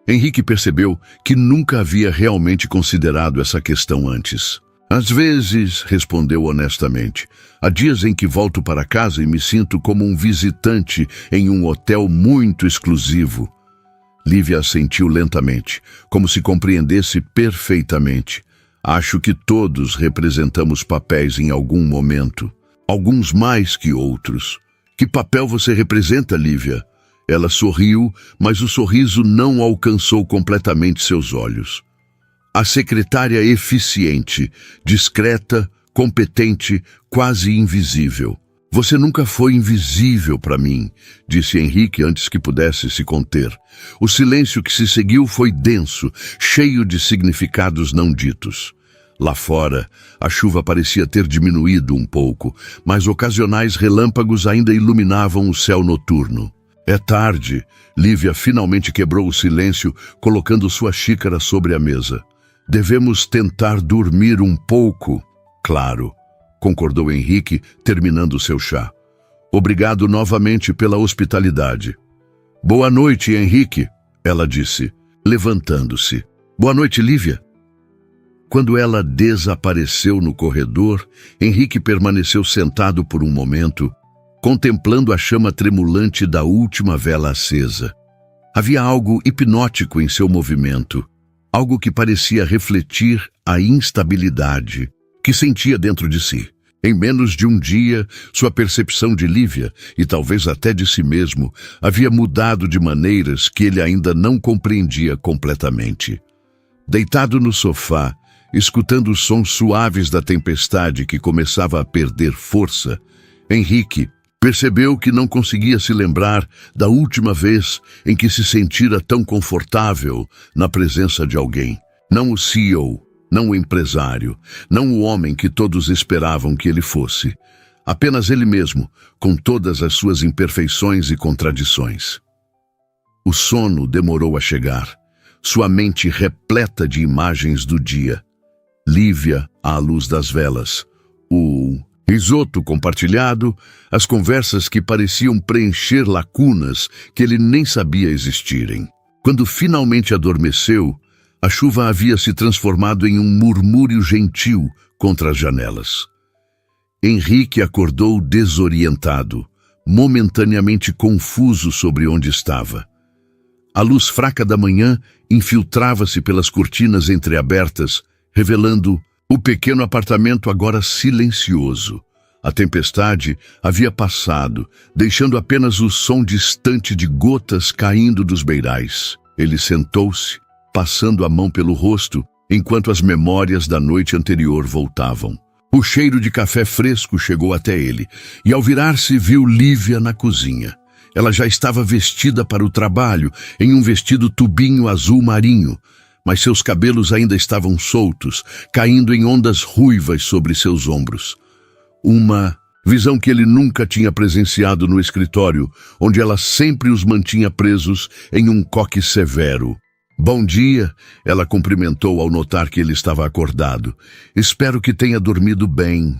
Henrique percebeu que nunca havia realmente considerado essa questão antes. Às vezes, respondeu honestamente, há dias em que volto para casa e me sinto como um visitante em um hotel muito exclusivo. Lívia assentiu lentamente, como se compreendesse perfeitamente. Acho que todos representamos papéis em algum momento, alguns mais que outros. Que papel você representa, Lívia? Ela sorriu, mas o sorriso não alcançou completamente seus olhos. A secretária eficiente, discreta, competente, quase invisível. Você nunca foi invisível para mim, disse Henrique antes que pudesse se conter. O silêncio que se seguiu foi denso, cheio de significados não ditos. Lá fora, a chuva parecia ter diminuído um pouco, mas ocasionais relâmpagos ainda iluminavam o céu noturno. É tarde. Lívia finalmente quebrou o silêncio, colocando sua xícara sobre a mesa. Devemos tentar dormir um pouco. Claro, concordou Henrique, terminando seu chá. Obrigado novamente pela hospitalidade. Boa noite, Henrique, ela disse, levantando-se. Boa noite, Lívia. Quando ela desapareceu no corredor, Henrique permaneceu sentado por um momento, contemplando a chama tremulante da última vela acesa. Havia algo hipnótico em seu movimento, algo que parecia refletir a instabilidade que sentia dentro de si. Em menos de um dia, sua percepção de Lívia, e talvez até de si mesmo, havia mudado de maneiras que ele ainda não compreendia completamente. Deitado no sofá, escutando os sons suaves da tempestade que começava a perder força, Henrique percebeu que não conseguia se lembrar da última vez em que se sentira tão confortável na presença de alguém. Não o CEO, não o empresário, não o homem que todos esperavam que ele fosse. Apenas ele mesmo, com todas as suas imperfeições e contradições. O sono demorou a chegar, sua mente repleta de imagens do dia. Lívia à luz das velas, o risoto compartilhado, as conversas que pareciam preencher lacunas que ele nem sabia existirem. Quando finalmente adormeceu, a chuva havia se transformado em um murmúrio gentil contra as janelas. Henrique acordou desorientado, momentaneamente confuso sobre onde estava. A luz fraca da manhã infiltrava-se pelas cortinas entreabertas, revelando o pequeno apartamento agora silencioso. A tempestade havia passado, deixando apenas o som distante de gotas caindo dos beirais. Ele sentou-se, passando a mão pelo rosto, enquanto as memórias da noite anterior voltavam. O cheiro de café fresco chegou até ele, e ao virar-se viu Lívia na cozinha. Ela já estava vestida para o trabalho, em um vestido tubinho azul marinho, mas seus cabelos ainda estavam soltos, caindo em ondas ruivas sobre seus ombros. Uma visão que ele nunca tinha presenciado no escritório, onde ela sempre os mantinha presos em um coque severo. Bom dia, ela cumprimentou ao notar que ele estava acordado. Espero que tenha dormido bem.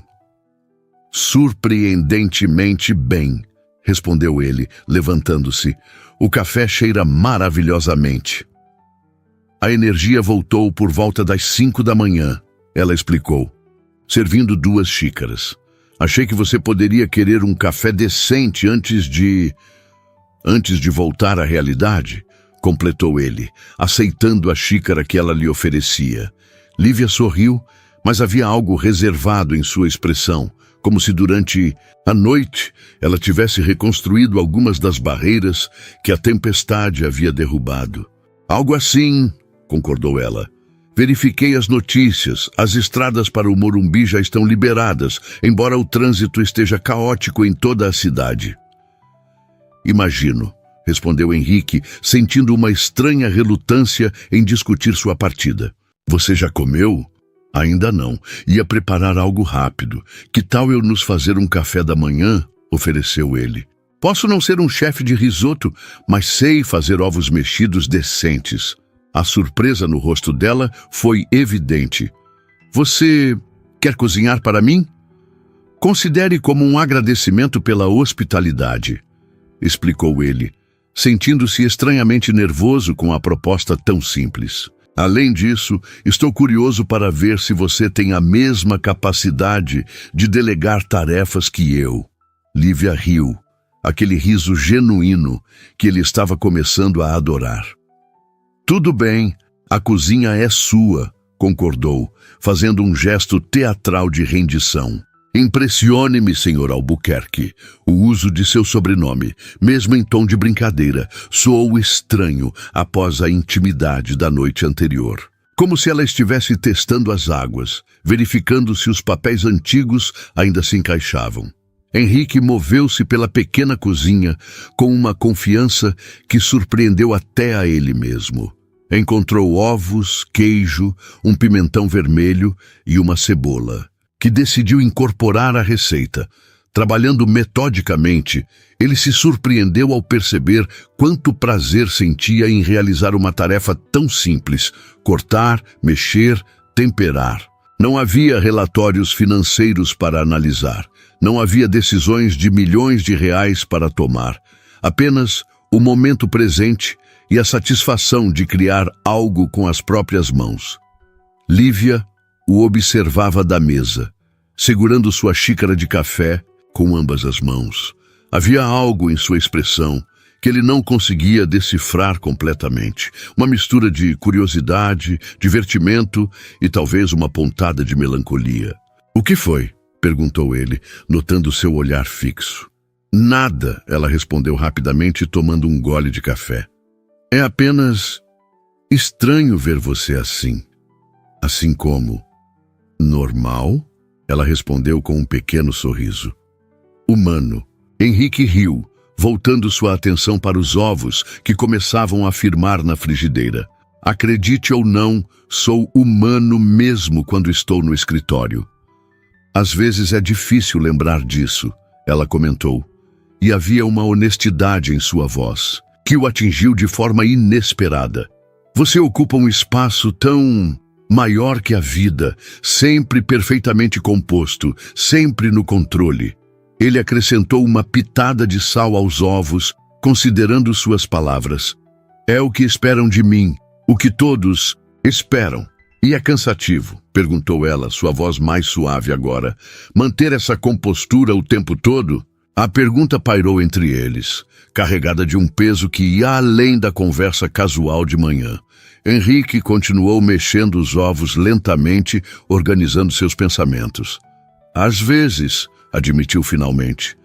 Surpreendentemente bem, respondeu ele, levantando-se. O café cheira maravilhosamente. A energia voltou por volta das 5 da manhã, ela explicou, servindo 2 xícaras. Achei que você poderia querer um café decente antes de voltar à realidade, completou ele, aceitando a xícara que ela lhe oferecia. Lívia sorriu, mas havia algo reservado em sua expressão, como se durante a noite ela tivesse reconstruído algumas das barreiras que a tempestade havia derrubado. Algo assim, concordou ela. Verifiquei as notícias. As estradas para o Morumbi já estão liberadas, embora o trânsito esteja caótico em toda a cidade. Imagino, respondeu Henrique, sentindo uma estranha relutância em discutir sua partida. Você já comeu? Ainda não. Ia preparar algo rápido. Que tal eu nos fazer um café da manhã? Ofereceu ele. Posso não ser um chefe de risoto, mas sei fazer ovos mexidos decentes. A surpresa no rosto dela foi evidente. Você quer cozinhar para mim? Considere como um agradecimento pela hospitalidade, explicou ele, sentindo-se estranhamente nervoso com a proposta tão simples. Além disso, estou curioso para ver se você tem a mesma capacidade de delegar tarefas que eu. Lívia riu, aquele riso genuíno que ele estava começando a adorar. Tudo bem, a cozinha é sua, concordou, fazendo um gesto teatral de rendição. Impressione-me, Sr. Albuquerque. O uso de seu sobrenome, mesmo em tom de brincadeira, soou estranho após a intimidade da noite anterior. Como se ela estivesse testando as águas, verificando se os papéis antigos ainda se encaixavam. Henrique moveu-se pela pequena cozinha com uma confiança que surpreendeu até a ele mesmo. Encontrou ovos, queijo, um pimentão vermelho e uma cebola, que decidiu incorporar à receita. Trabalhando metodicamente, ele se surpreendeu ao perceber quanto prazer sentia em realizar uma tarefa tão simples: cortar, mexer, temperar. Não havia relatórios financeiros para analisar. Não havia decisões de milhões de reais para tomar. Apenas o momento presente e a satisfação de criar algo com as próprias mãos. Lívia o observava da mesa, segurando sua xícara de café com ambas as mãos. Havia algo em sua expressão que ele não conseguia decifrar completamente. Uma mistura de curiosidade, divertimento e talvez uma pontada de melancolia. "O que foi?" perguntou ele, notando seu olhar fixo. "Nada", ela respondeu rapidamente, tomando um gole de café. "É apenas estranho ver você assim." "Assim como normal?" Ela respondeu com um pequeno sorriso. "Humano." Henrique riu, voltando sua atenção para os ovos que começavam a firmar na frigideira. "Acredite ou não, sou humano mesmo quando estou no escritório." "Às vezes é difícil lembrar disso", ela comentou, e havia uma honestidade em sua voz, que o atingiu de forma inesperada. "Você ocupa um espaço tão maior que a vida, sempre perfeitamente composto, sempre no controle." Ele acrescentou uma pitada de sal aos ovos, considerando suas palavras. "É o que esperam de mim, o que todos esperam." "E é cansativo?" perguntou ela, sua voz mais suave agora. "Manter essa compostura o tempo todo?" A pergunta pairou entre eles, carregada de um peso que ia além da conversa casual de manhã. Henrique continuou mexendo os ovos lentamente, organizando seus pensamentos. "Às vezes", admitiu finalmente,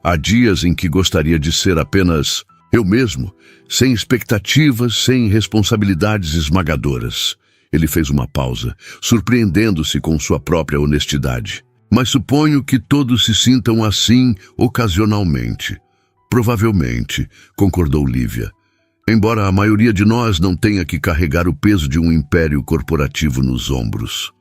"há dias em que gostaria de ser apenas eu mesmo, sem expectativas, sem responsabilidades esmagadoras." Ele fez uma pausa, surpreendendo-se com sua própria honestidade. "Mas suponho que todos se sintam assim ocasionalmente." "Provavelmente", concordou Lívia. "Embora a maioria de nós não tenha que carregar o peso de um império corporativo nos ombros."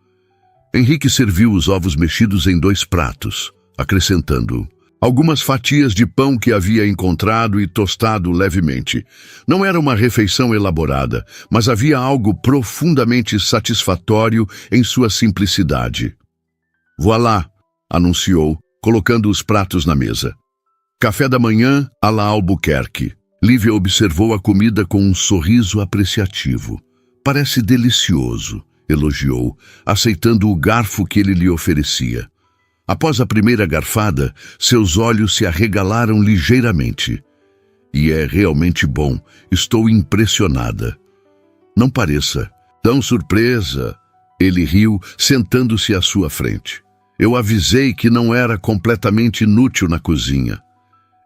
Henrique serviu os ovos mexidos em 2 pratos, acrescentando algumas fatias de pão que havia encontrado e tostado levemente. Não era uma refeição elaborada, mas havia algo profundamente satisfatório em sua simplicidade. "Voilá", anunciou, colocando os pratos na mesa. "Café da manhã à la Albuquerque." Lívia observou a comida com um sorriso apreciativo. "Parece delicioso", elogiou, aceitando o garfo que ele lhe oferecia. Após a primeira garfada, seus olhos se arregalaram ligeiramente. "E é realmente bom. Estou impressionada." "Não pareça tão surpresa." Ele riu, sentando-se à sua frente. "Eu avisei que não era completamente inútil na cozinha."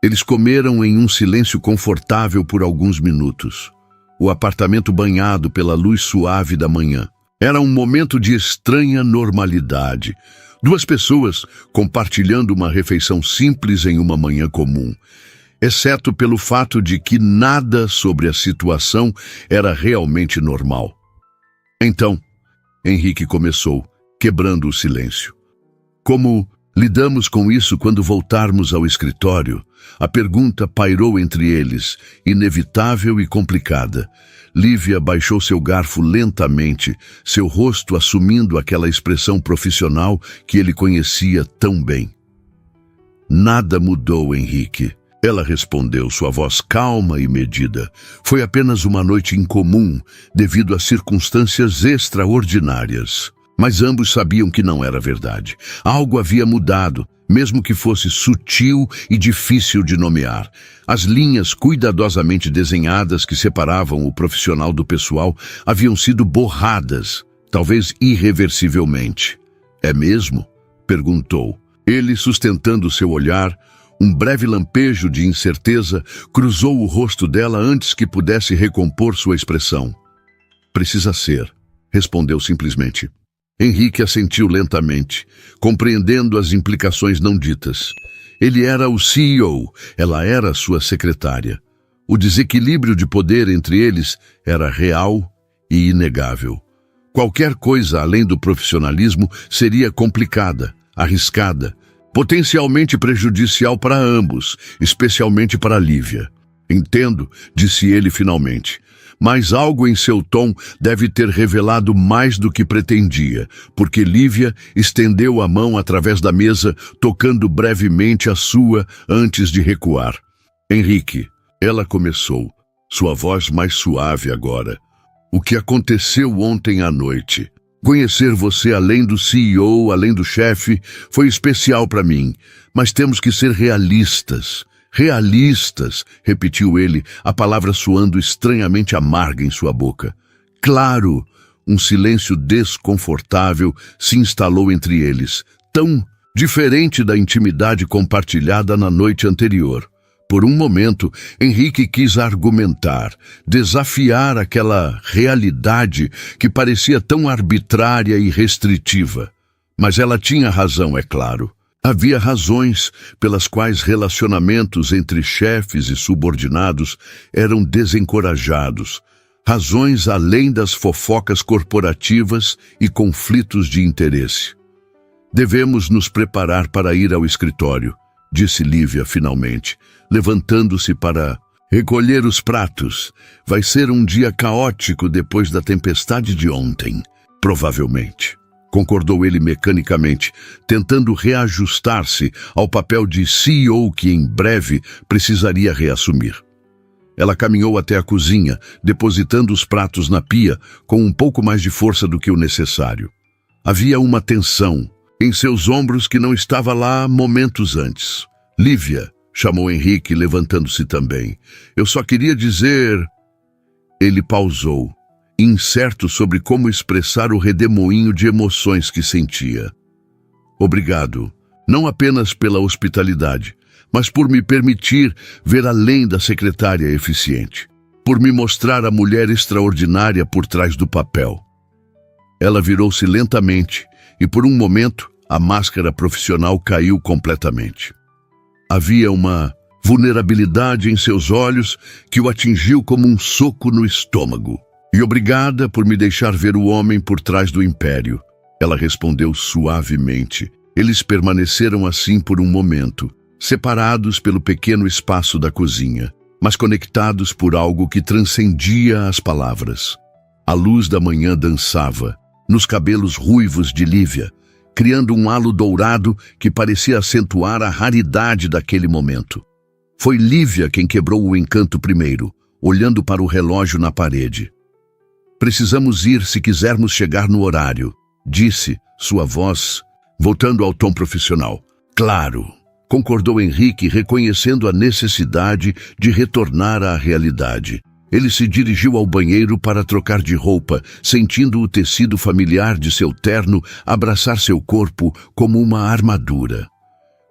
Eles comeram em um silêncio confortável por alguns minutos. O apartamento banhado pela luz suave da manhã. Era um momento de estranha normalidade. 2 pessoas compartilhando uma refeição simples em uma manhã comum, exceto pelo fato de que nada sobre a situação era realmente normal. "Então", Henrique começou, quebrando o silêncio. "Como lidamos com isso quando voltarmos ao escritório?" A pergunta pairou entre eles, inevitável e complicada. Lívia baixou seu garfo lentamente, seu rosto assumindo aquela expressão profissional que ele conhecia tão bem. "Nada mudou, Henrique." Ela respondeu, sua voz calma e medida. "Foi apenas uma noite incomum, devido a circunstâncias extraordinárias." Mas ambos sabiam que não era verdade. Algo havia mudado, mesmo que fosse sutil e difícil de nomear. As linhas cuidadosamente desenhadas que separavam o profissional do pessoal haviam sido borradas, talvez irreversivelmente. "É mesmo?" perguntou. Ele, sustentando seu olhar, um breve lampejo de incerteza cruzou o rosto dela antes que pudesse recompor sua expressão. Precisa ser, respondeu simplesmente. Henrique assentiu lentamente, compreendendo as implicações não ditas. Ele era o CEO, ela era sua secretária. O desequilíbrio de poder entre eles era real e inegável. Qualquer coisa além do profissionalismo seria complicada, arriscada, potencialmente prejudicial para ambos, especialmente para Lívia. Entendo, disse ele finalmente, mas algo em seu tom deve ter revelado mais do que pretendia, porque Lívia estendeu a mão através da mesa, tocando brevemente a sua antes de recuar. Henrique, ela começou, sua voz mais suave agora. O que aconteceu ontem à noite? Conhecer você além do CEO, além do chefe, foi especial para mim, mas temos que ser realistas. Realistas, repetiu ele, a palavra soando estranhamente amarga em sua boca. Claro, um silêncio desconfortável se instalou entre eles, tão diferente da intimidade compartilhada na noite anterior. Por um momento, Henrique quis argumentar, desafiar aquela realidade que parecia tão arbitrária e restritiva. Mas ela tinha razão, é claro. Havia razões pelas quais relacionamentos entre chefes e subordinados eram desencorajados, razões além das fofocas corporativas e conflitos de interesse. Devemos nos preparar para ir ao escritório, disse Lívia finalmente, levantando-se para recolher os pratos. Vai ser um dia caótico depois da tempestade de ontem, provavelmente. Concordou ele mecanicamente, tentando reajustar-se ao papel de CEO que em breve precisaria reassumir. Ela caminhou até a cozinha, depositando os pratos na pia com um pouco mais de força do que o necessário. Havia uma tensão em seus ombros que não estava lá momentos antes. Lívia, chamou Henrique, levantando-se também. Eu só queria dizer... Ele pausou, incerto sobre como expressar o redemoinho de emoções que sentia. Obrigado, não apenas pela hospitalidade, mas por me permitir ver além da secretária eficiente, por me mostrar a mulher extraordinária por trás do papel. Ela virou-se lentamente e, por um momento, a máscara profissional caiu completamente. Havia uma vulnerabilidade em seus olhos que o atingiu como um soco no estômago. E obrigada por me deixar ver o homem por trás do império. Ela respondeu suavemente. Eles permaneceram assim por um momento, separados pelo pequeno espaço da cozinha, mas conectados por algo que transcendia as palavras. A luz da manhã dançava nos cabelos ruivos de Lívia, criando um halo dourado que parecia acentuar a raridade daquele momento. Foi Lívia quem quebrou o encanto primeiro, olhando para o relógio na parede. Precisamos ir se quisermos chegar no horário, disse, sua voz, voltando ao tom profissional. Claro, concordou Henrique, reconhecendo a necessidade de retornar à realidade. Ele se dirigiu ao banheiro para trocar de roupa, sentindo o tecido familiar de seu terno abraçar seu corpo como uma armadura.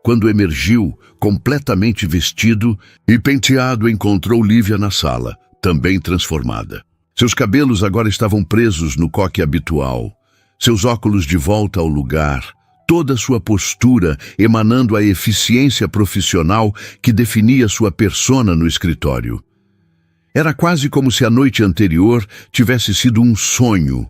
Quando emergiu, completamente vestido e penteado, encontrou Lívia na sala, também transformada. Seus cabelos agora estavam presos no coque habitual, seus óculos de volta ao lugar, toda sua postura emanando a eficiência profissional que definia sua persona no escritório. Era quase como se a noite anterior tivesse sido um sonho,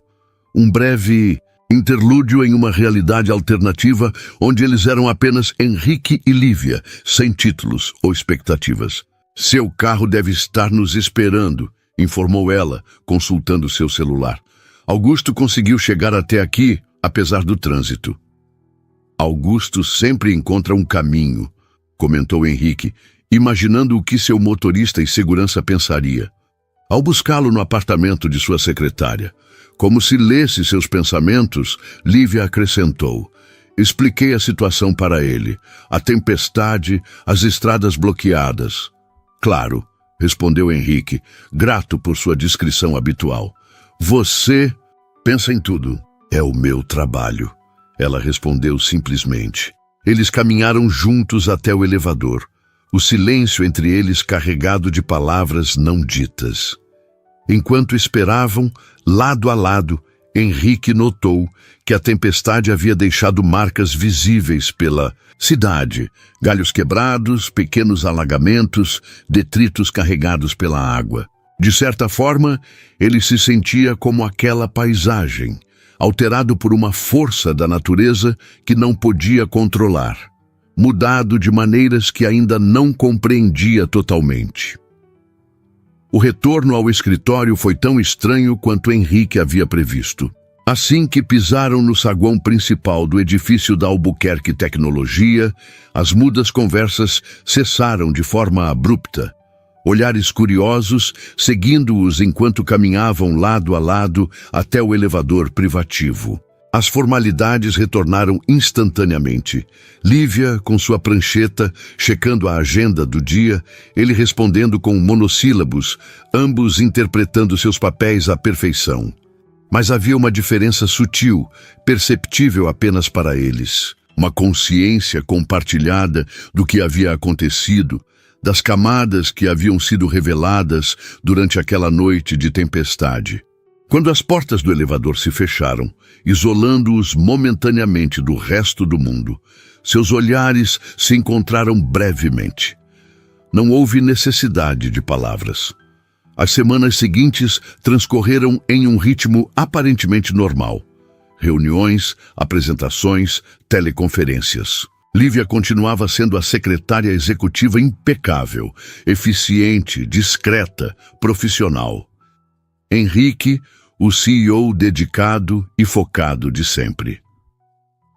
um breve interlúdio em uma realidade alternativa onde eles eram apenas Henrique e Lívia, sem títulos ou expectativas. Seu carro deve estar nos esperando, informou ela, consultando seu celular. Augusto conseguiu chegar até aqui, apesar do trânsito. Augusto sempre encontra um caminho, comentou Henrique, imaginando o que seu motorista e segurança pensaria. Ao buscá-lo no apartamento de sua secretária, como se lesse seus pensamentos, Lívia acrescentou. Expliquei a situação para ele, a tempestade, as estradas bloqueadas. Claro, respondeu Henrique, grato por sua discrição habitual. Você pensa em tudo. É o meu trabalho. Ela respondeu simplesmente. Eles caminharam juntos até o elevador, o silêncio entre eles carregado de palavras não ditas. Enquanto esperavam, lado a lado, Henrique notou que a tempestade havia deixado marcas visíveis pela cidade, galhos quebrados, pequenos alagamentos, detritos carregados pela água. De certa forma, ele se sentia como aquela paisagem, alterado por uma força da natureza que não podia controlar, mudado de maneiras que ainda não compreendia totalmente. O retorno ao escritório foi tão estranho quanto Henrique havia previsto. Assim que pisaram no saguão principal do edifício da Albuquerque Tecnologia, as mudas conversas cessaram de forma abrupta. Olhares curiosos seguindo-os enquanto caminhavam lado a lado até o elevador privativo. As formalidades retornaram instantaneamente. Lívia, com sua prancheta, checando a agenda do dia, ele respondendo com monossílabos, ambos interpretando seus papéis à perfeição. Mas havia uma diferença sutil, perceptível apenas para eles. Uma consciência compartilhada do que havia acontecido, das camadas que haviam sido reveladas durante aquela noite de tempestade. Quando as portas do elevador se fecharam, isolando-os momentaneamente do resto do mundo, seus olhares se encontraram brevemente. Não houve necessidade de palavras. As semanas seguintes transcorreram em um ritmo aparentemente normal. Reuniões, apresentações, teleconferências. Lívia continuava sendo a secretária executiva impecável, eficiente, discreta, profissional. Henrique, o CEO dedicado e focado de sempre.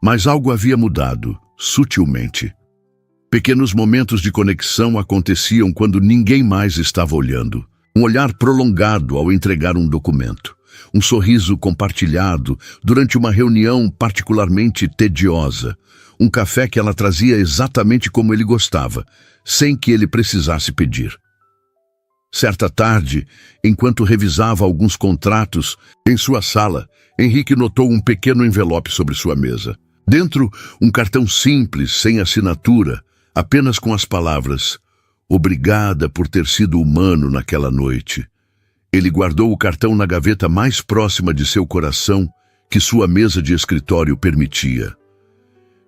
Mas algo havia mudado, sutilmente. Pequenos momentos de conexão aconteciam quando ninguém mais estava olhando. Um olhar prolongado ao entregar um documento. Um sorriso compartilhado durante uma reunião particularmente tediosa. Um café que ela trazia exatamente como ele gostava, sem que ele precisasse pedir. Certa tarde, enquanto revisava alguns contratos, em sua sala, Henrique notou um pequeno envelope sobre sua mesa. Dentro, um cartão simples, sem assinatura, apenas com as palavras: "Obrigada por ter sido humano naquela noite." Ele guardou o cartão na gaveta mais próxima de seu coração que sua mesa de escritório permitia.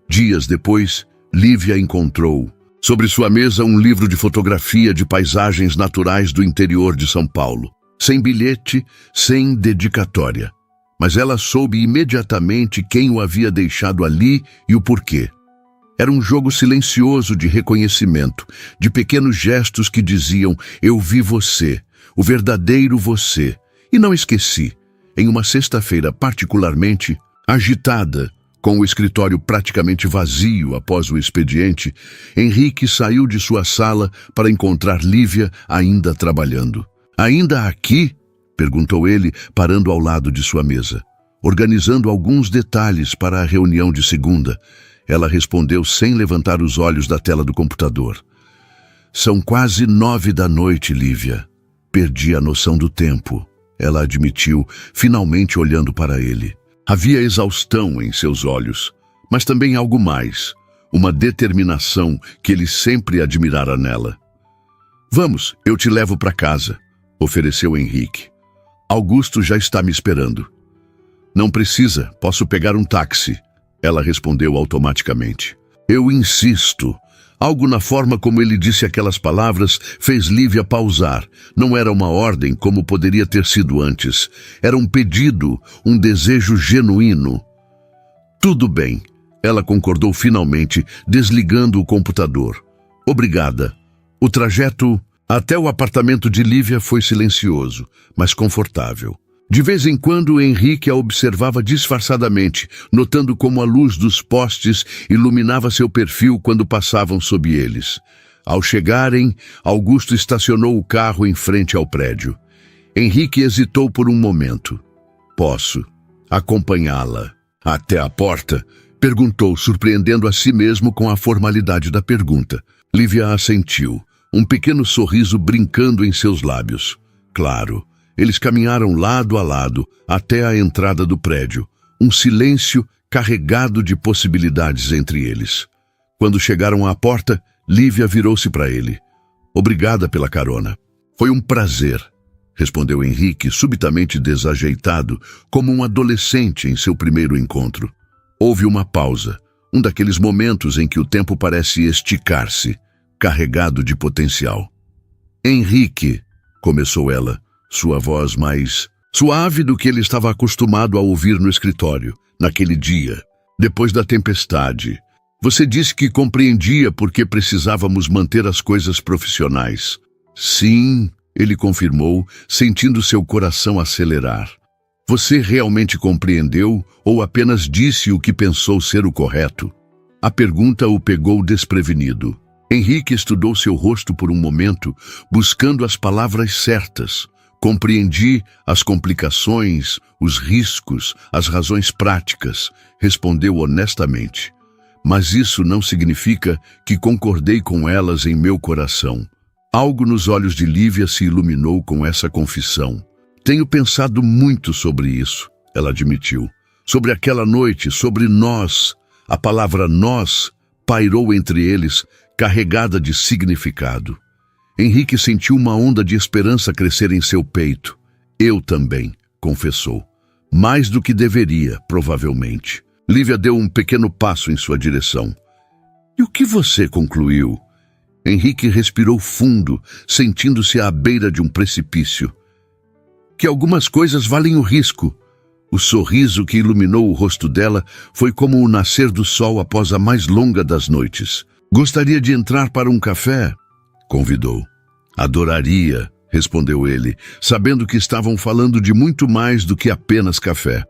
Dias depois, Lívia encontrou sobre sua mesa um livro de fotografia de paisagens naturais do interior de São Paulo. Sem bilhete, sem dedicatória. Mas ela soube imediatamente quem o havia deixado ali e o porquê. Era um jogo silencioso de reconhecimento, de pequenos gestos que diziam: "Eu vi você, o verdadeiro você, e não esqueci." Em uma sexta-feira particularmente agitada, com o escritório praticamente vazio após o expediente, Henrique saiu de sua sala para encontrar Lívia ainda trabalhando. "Ainda aqui?" perguntou ele, parando ao lado de sua mesa. Organizando alguns detalhes para a reunião de segunda, ela respondeu sem levantar os olhos da tela do computador. "São quase 9 da noite, Lívia. Perdi a noção do tempo," ela admitiu, finalmente olhando para ele. Havia exaustão em seus olhos, mas também algo mais, uma determinação que ele sempre admirara nela. "Vamos, eu te levo para casa," ofereceu Henrique. "Augusto já está me esperando." "Não precisa, posso pegar um táxi," ela respondeu automaticamente. "Eu insisto." Algo na forma como ele disse aquelas palavras fez Lívia pausar. Não era uma ordem como poderia ter sido antes. Era um pedido, um desejo genuíno. "Tudo bem," ela concordou finalmente, desligando o computador. "Obrigada." O trajeto até o apartamento de Lívia foi silencioso, mas confortável. De vez em quando, Henrique a observava disfarçadamente, notando como a luz dos postes iluminava seu perfil quando passavam sob eles. Ao chegarem, Augusto estacionou o carro em frente ao prédio. Henrique hesitou por um momento. "Posso acompanhá-la até a porta?" perguntou, surpreendendo a si mesmo com a formalidade da pergunta. Lívia assentiu, um pequeno sorriso brincando em seus lábios. "Claro." Eles caminharam lado a lado até a entrada do prédio, um silêncio carregado de possibilidades entre eles. Quando chegaram à porta, Lívia virou-se para ele. Obrigada pela carona. Foi um prazer, respondeu Henrique, subitamente desajeitado, como um adolescente em seu primeiro encontro. Houve uma pausa, um daqueles momentos em que o tempo parece esticar-se, carregado de potencial. Henrique, começou ela, sua voz mais suave do que ele estava acostumado a ouvir no escritório, naquele dia, depois da tempestade. Você disse que compreendia por que precisávamos manter as coisas profissionais. Sim, ele confirmou, sentindo seu coração acelerar. Você realmente compreendeu ou apenas disse o que pensou ser o correto? A pergunta o pegou desprevenido. Henrique estudou seu rosto por um momento, buscando as palavras certas. Compreendi as complicações, os riscos, as razões práticas, respondeu honestamente. Mas isso não significa que concordei com elas em meu coração. Algo nos olhos de Lívia se iluminou com essa confissão. Tenho pensado muito sobre isso, ela admitiu. Sobre aquela noite, sobre nós. A palavra nós pairou entre eles, carregada de significado. Henrique sentiu uma onda de esperança crescer em seu peito. Eu também, confessou. Mais do que deveria, provavelmente. Lívia deu um pequeno passo em sua direção. E o que você concluiu? Henrique respirou fundo, sentindo-se à beira de um precipício. Que algumas coisas valem o risco. O sorriso que iluminou o rosto dela foi como o nascer do sol após a mais longa das noites. Gostaria de entrar para um café? Convidou. Adoraria, respondeu ele, sabendo que estavam falando de muito mais do que apenas café.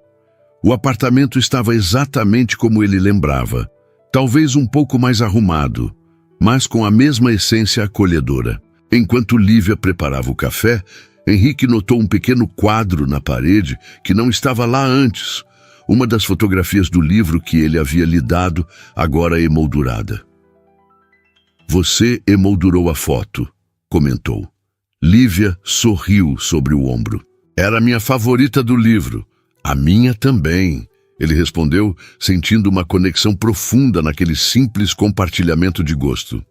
O apartamento estava exatamente como ele lembrava, talvez um pouco mais arrumado, mas com a mesma essência acolhedora. Enquanto Lívia preparava o café, Henrique notou um pequeno quadro na parede que não estava lá antes, uma das fotografias do livro que ele havia lhe dado, agora emoldurada. Você emoldurou a foto, comentou. Lívia sorriu sobre o ombro. Era a minha favorita do livro. A minha também, ele respondeu, sentindo uma conexão profunda naquele simples compartilhamento de gosto.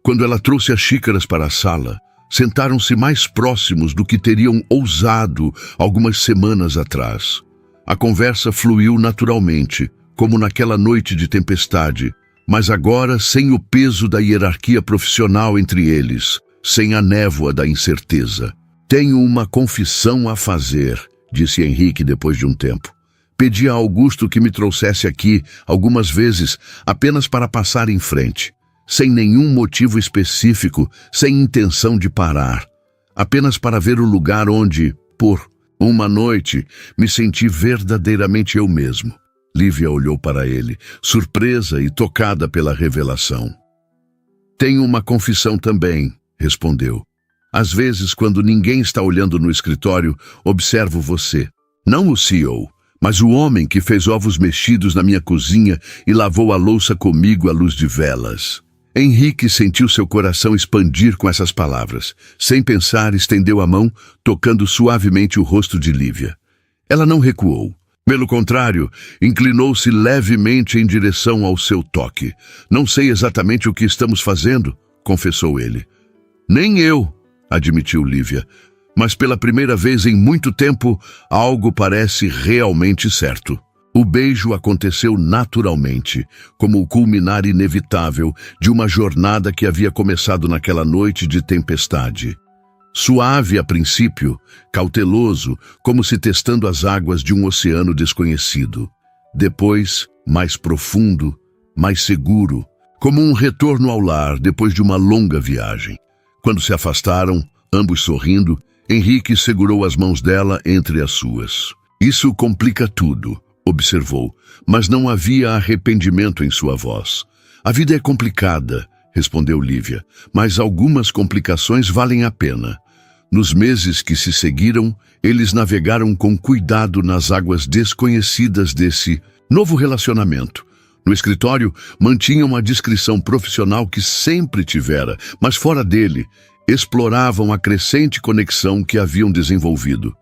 Quando ela trouxe as xícaras para a sala, sentaram-se mais próximos do que teriam ousado algumas semanas atrás. A conversa fluiu naturalmente, como naquela noite de tempestade, mas agora sem o peso da hierarquia profissional entre eles, sem a névoa da incerteza. Tenho uma confissão a fazer, disse Henrique depois de um tempo. Pedi a Augusto que me trouxesse aqui, algumas vezes, apenas para passar em frente. Sem nenhum motivo específico, sem intenção de parar. Apenas para ver o lugar onde, por uma noite, me senti verdadeiramente eu mesmo. Lívia olhou para ele, surpresa e tocada pela revelação. Tenho uma confissão também, respondeu. Às vezes, quando ninguém está olhando no escritório, observo você. Não o CEO, mas o homem que fez ovos mexidos na minha cozinha e lavou a louça comigo à luz de velas. Henrique sentiu seu coração expandir com essas palavras. Sem pensar, estendeu a mão, tocando suavemente o rosto de Lívia. Ela não recuou. Pelo contrário, inclinou-se levemente em direção ao seu toque. Não sei exatamente o que estamos fazendo, confessou ele. Nem eu, admitiu Lívia. Mas pela primeira vez em muito tempo, algo parece realmente certo. O beijo aconteceu naturalmente, como o culminar inevitável de uma jornada que havia começado naquela noite de tempestade. Suave a princípio, cauteloso, como se testando as águas de um oceano desconhecido. Depois, mais profundo, mais seguro, como um retorno ao lar depois de uma longa viagem. Quando se afastaram, ambos sorrindo, Henrique segurou as mãos dela entre as suas. Isso complica tudo, observou, mas não havia arrependimento em sua voz. A vida é complicada, respondeu Lívia, mas algumas complicações valem a pena. Nos meses que se seguiram, eles navegaram com cuidado nas águas desconhecidas desse novo relacionamento. No escritório, mantinham a discrição profissional que sempre tivera, mas fora dele, exploravam a crescente conexão que haviam desenvolvido.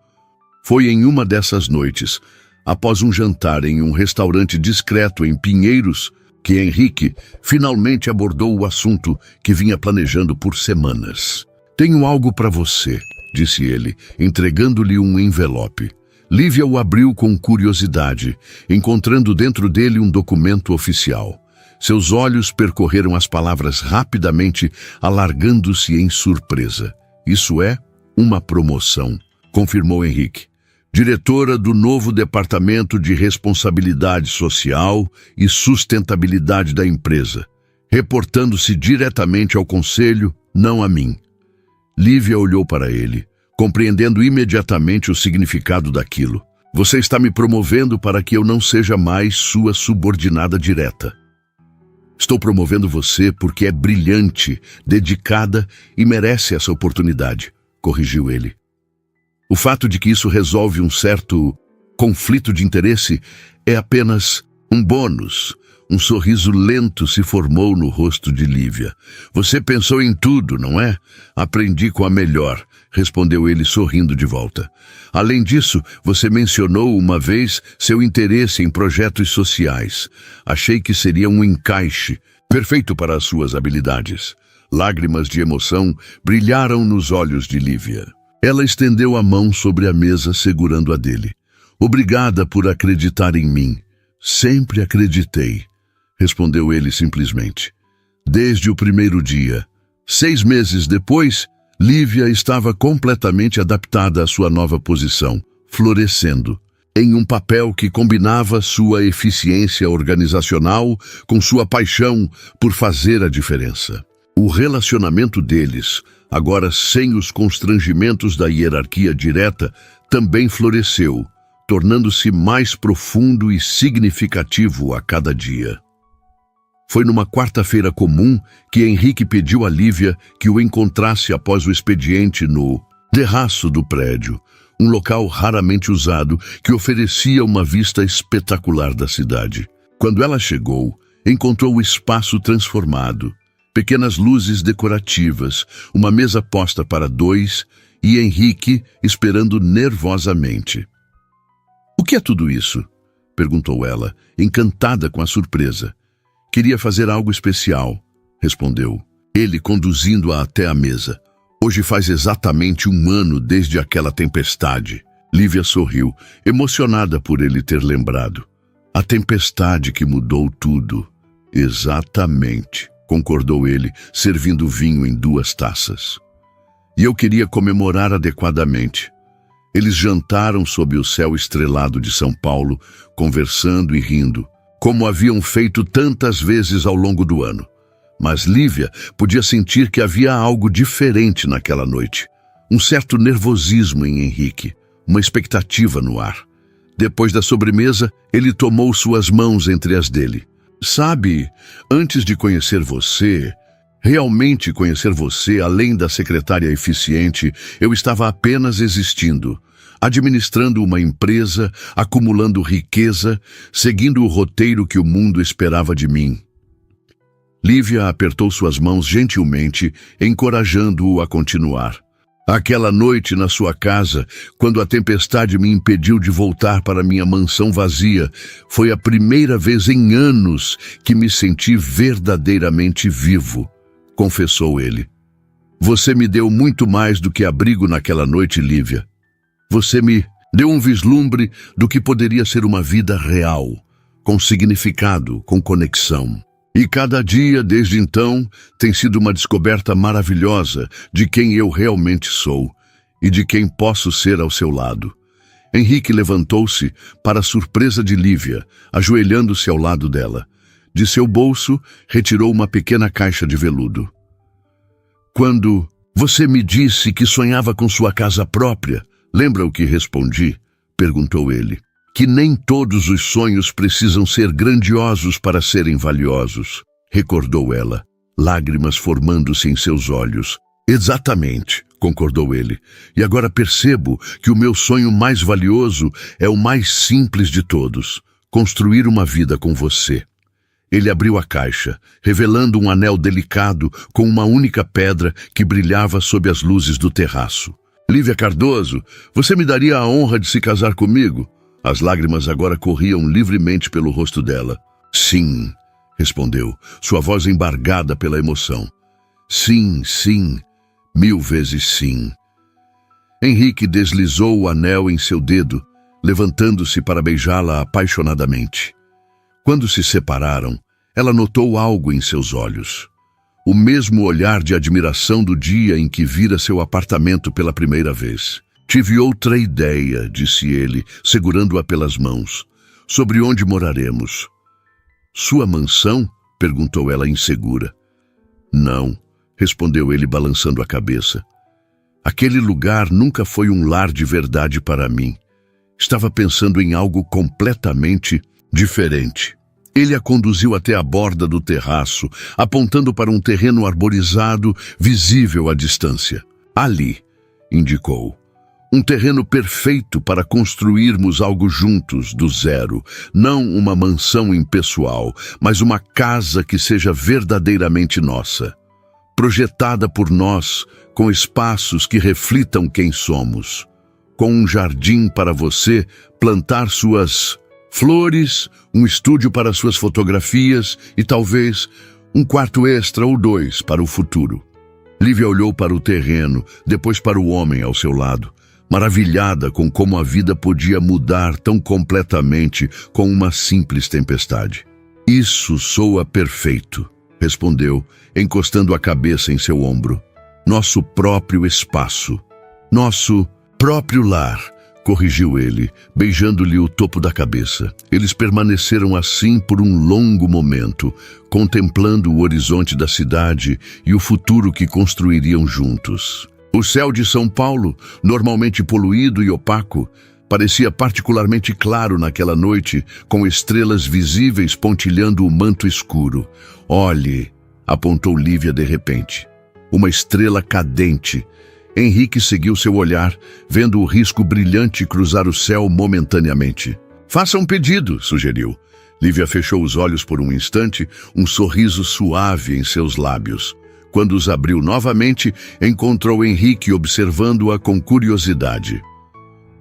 Foi em uma dessas noites, após um jantar em um restaurante discreto em Pinheiros, que Henrique finalmente abordou o assunto que vinha planejando por semanas. "Tenho algo para você", disse ele, entregando-lhe um envelope. Lívia o abriu com curiosidade, encontrando dentro dele um documento oficial. Seus olhos percorreram as palavras rapidamente, alargando-se em surpresa. "Isso é uma promoção", confirmou Henrique. "Diretora do novo Departamento de Responsabilidade Social e Sustentabilidade da empresa, reportando-se diretamente ao conselho, não a mim." Lívia olhou para ele, compreendendo imediatamente o significado daquilo. "Você está me promovendo para que eu não seja mais sua subordinada direta." "Estou promovendo você porque é brilhante, dedicada e merece essa oportunidade", corrigiu ele. "O fato de que isso resolve um certo conflito de interesse é apenas um bônus." Um sorriso lento se formou no rosto de Lívia. "Você pensou em tudo, não é?" "Aprendi com a melhor", respondeu ele sorrindo de volta. "Além disso, você mencionou uma vez seu interesse em projetos sociais. Achei que seria um encaixe perfeito para as suas habilidades." Lágrimas de emoção brilharam nos olhos de Lívia. Ela estendeu a mão sobre a mesa, segurando a dele. "Obrigada por acreditar em mim." "Sempre acreditei", respondeu ele simplesmente. "Desde o primeiro dia." 6 meses depois, Lívia estava completamente adaptada à sua nova posição, florescendo, em um papel que combinava sua eficiência organizacional com sua paixão por fazer a diferença. O relacionamento deles, agora sem os constrangimentos da hierarquia direta, também floresceu, tornando-se mais profundo e significativo a cada dia. Foi numa quarta-feira comum que Henrique pediu a Lívia que o encontrasse após o expediente no terraço do prédio, um local raramente usado que oferecia uma vista espetacular da cidade. Quando ela chegou, encontrou o espaço transformado, pequenas luzes decorativas, uma mesa posta para 2 e Henrique esperando nervosamente. "O que é tudo isso?" perguntou ela, encantada com a surpresa. "Queria fazer algo especial", respondeu ele, conduzindo-a até a mesa. "Hoje faz exatamente 1 ano desde aquela tempestade." Lívia sorriu, emocionada por ele ter lembrado. "A tempestade que mudou tudo." "Exatamente", concordou ele, servindo vinho em 2 taças. "E eu queria comemorar adequadamente." Eles jantaram sob o céu estrelado de São Paulo, conversando e rindo, como haviam feito tantas vezes ao longo do ano. Mas Lívia podia sentir que havia algo diferente naquela noite. Um certo nervosismo em Henrique, uma expectativa no ar. Depois da sobremesa, ele tomou suas mãos entre as dele. "Sabe, antes de conhecer você, realmente conhecer você, além da secretária eficiente, eu estava apenas existindo, administrando uma empresa, acumulando riqueza, seguindo o roteiro que o mundo esperava de mim." Lívia apertou suas mãos gentilmente, encorajando-o a continuar. "Aquela noite na sua casa, quando a tempestade me impediu de voltar para minha mansão vazia, foi a primeira vez em anos que me senti verdadeiramente vivo", confessou ele. "Você me deu muito mais do que abrigo naquela noite, Lívia. Você me deu um vislumbre do que poderia ser uma vida real, com significado, com conexão. E cada dia, desde então, tem sido uma descoberta maravilhosa de quem eu realmente sou e de quem posso ser ao seu lado." Henrique levantou-se, para a surpresa de Lívia, ajoelhando-se ao lado dela. De seu bolso, retirou uma pequena caixa de veludo. "Quando você me disse que sonhava com sua casa própria, lembra o que respondi?" perguntou ele. "Que nem todos os sonhos precisam ser grandiosos para serem valiosos", recordou ela, lágrimas formando-se em seus olhos. "Exatamente", concordou ele. "E agora percebo que o meu sonho mais valioso é o mais simples de todos: construir uma vida com você." Ele abriu a caixa, revelando um anel delicado com uma única pedra que brilhava sob as luzes do terraço. "Lívia Cardoso, você me daria a honra de se casar comigo?" As lágrimas agora corriam livremente pelo rosto dela. "Sim, respondeu, sua voz embargada pela emoção. Sim, sim, 1000 vezes sim. Henrique deslizou o anel em seu dedo, levantando-se para beijá-la apaixonadamente. Quando se separaram, ela notou algo em seus olhos. O mesmo olhar de admiração do dia em que vira seu apartamento pela primeira vez. Tive outra ideia, disse ele, segurando-a pelas mãos. Sobre onde moraremos? Sua mansão? Perguntou ela insegura. Não, respondeu ele balançando a cabeça. Aquele lugar nunca foi um lar de verdade para mim. Estava pensando em algo completamente diferente. Ele a conduziu até a borda do terraço, apontando para um terreno arborizado, visível à distância. Ali, indicou, um terreno perfeito para construirmos algo juntos, do zero. Não uma mansão impessoal, mas uma casa que seja verdadeiramente nossa. Projetada por nós, com espaços que reflitam quem somos. Com um jardim para você plantar suas flores, um estúdio para suas fotografias e talvez um quarto extra ou 2 para o futuro. Lívia olhou para o terreno, depois para o homem ao seu lado, maravilhada com como a vida podia mudar tão completamente com uma simples tempestade. Isso soa perfeito, respondeu, encostando a cabeça em seu ombro. Nosso próprio espaço. Nosso próprio lar, corrigiu ele, beijando-lhe o topo da cabeça. Eles permaneceram assim por um longo momento, contemplando o horizonte da cidade e o futuro que construiriam juntos. O céu de São Paulo, normalmente poluído e opaco, parecia particularmente claro naquela noite, com estrelas visíveis pontilhando o manto escuro. Olhe, apontou Lívia de repente. Uma estrela cadente. Henrique seguiu seu olhar, vendo o risco brilhante cruzar o céu momentaneamente. Faça um pedido, sugeriu. Lívia fechou os olhos por um instante, um sorriso suave em seus lábios. Quando os abriu novamente, encontrou Henrique observando-a com curiosidade.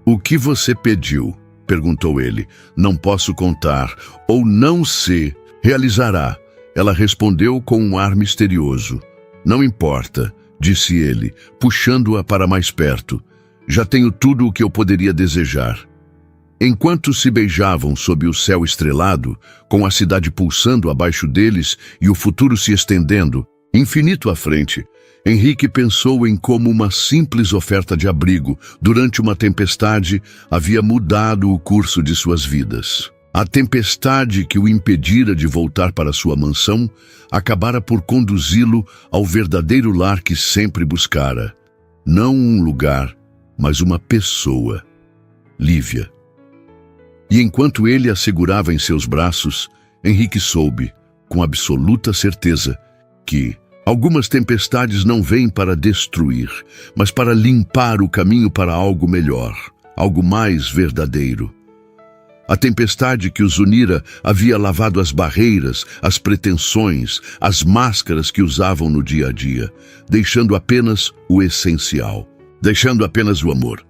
O que você pediu? Perguntou ele. Não posso contar, ou não se realizará. Ela respondeu com um ar misterioso. Não importa, disse ele, puxando-a para mais perto. Já tenho tudo o que eu poderia desejar. Enquanto se beijavam sob o céu estrelado, com a cidade pulsando abaixo deles e o futuro se estendendo, infinito à frente, Henrique pensou em como uma simples oferta de abrigo durante uma tempestade havia mudado o curso de suas vidas. A tempestade que o impedira de voltar para sua mansão acabara por conduzi-lo ao verdadeiro lar que sempre buscara. Não um lugar, mas uma pessoa. Lívia. E enquanto ele a segurava em seus braços, Henrique soube, com absoluta certeza, que algumas tempestades não vêm para destruir, mas para limpar o caminho para algo melhor, algo mais verdadeiro. A tempestade que os unira havia lavado as barreiras, as pretensões, as máscaras que usavam no dia a dia, deixando apenas o essencial, deixando apenas o amor.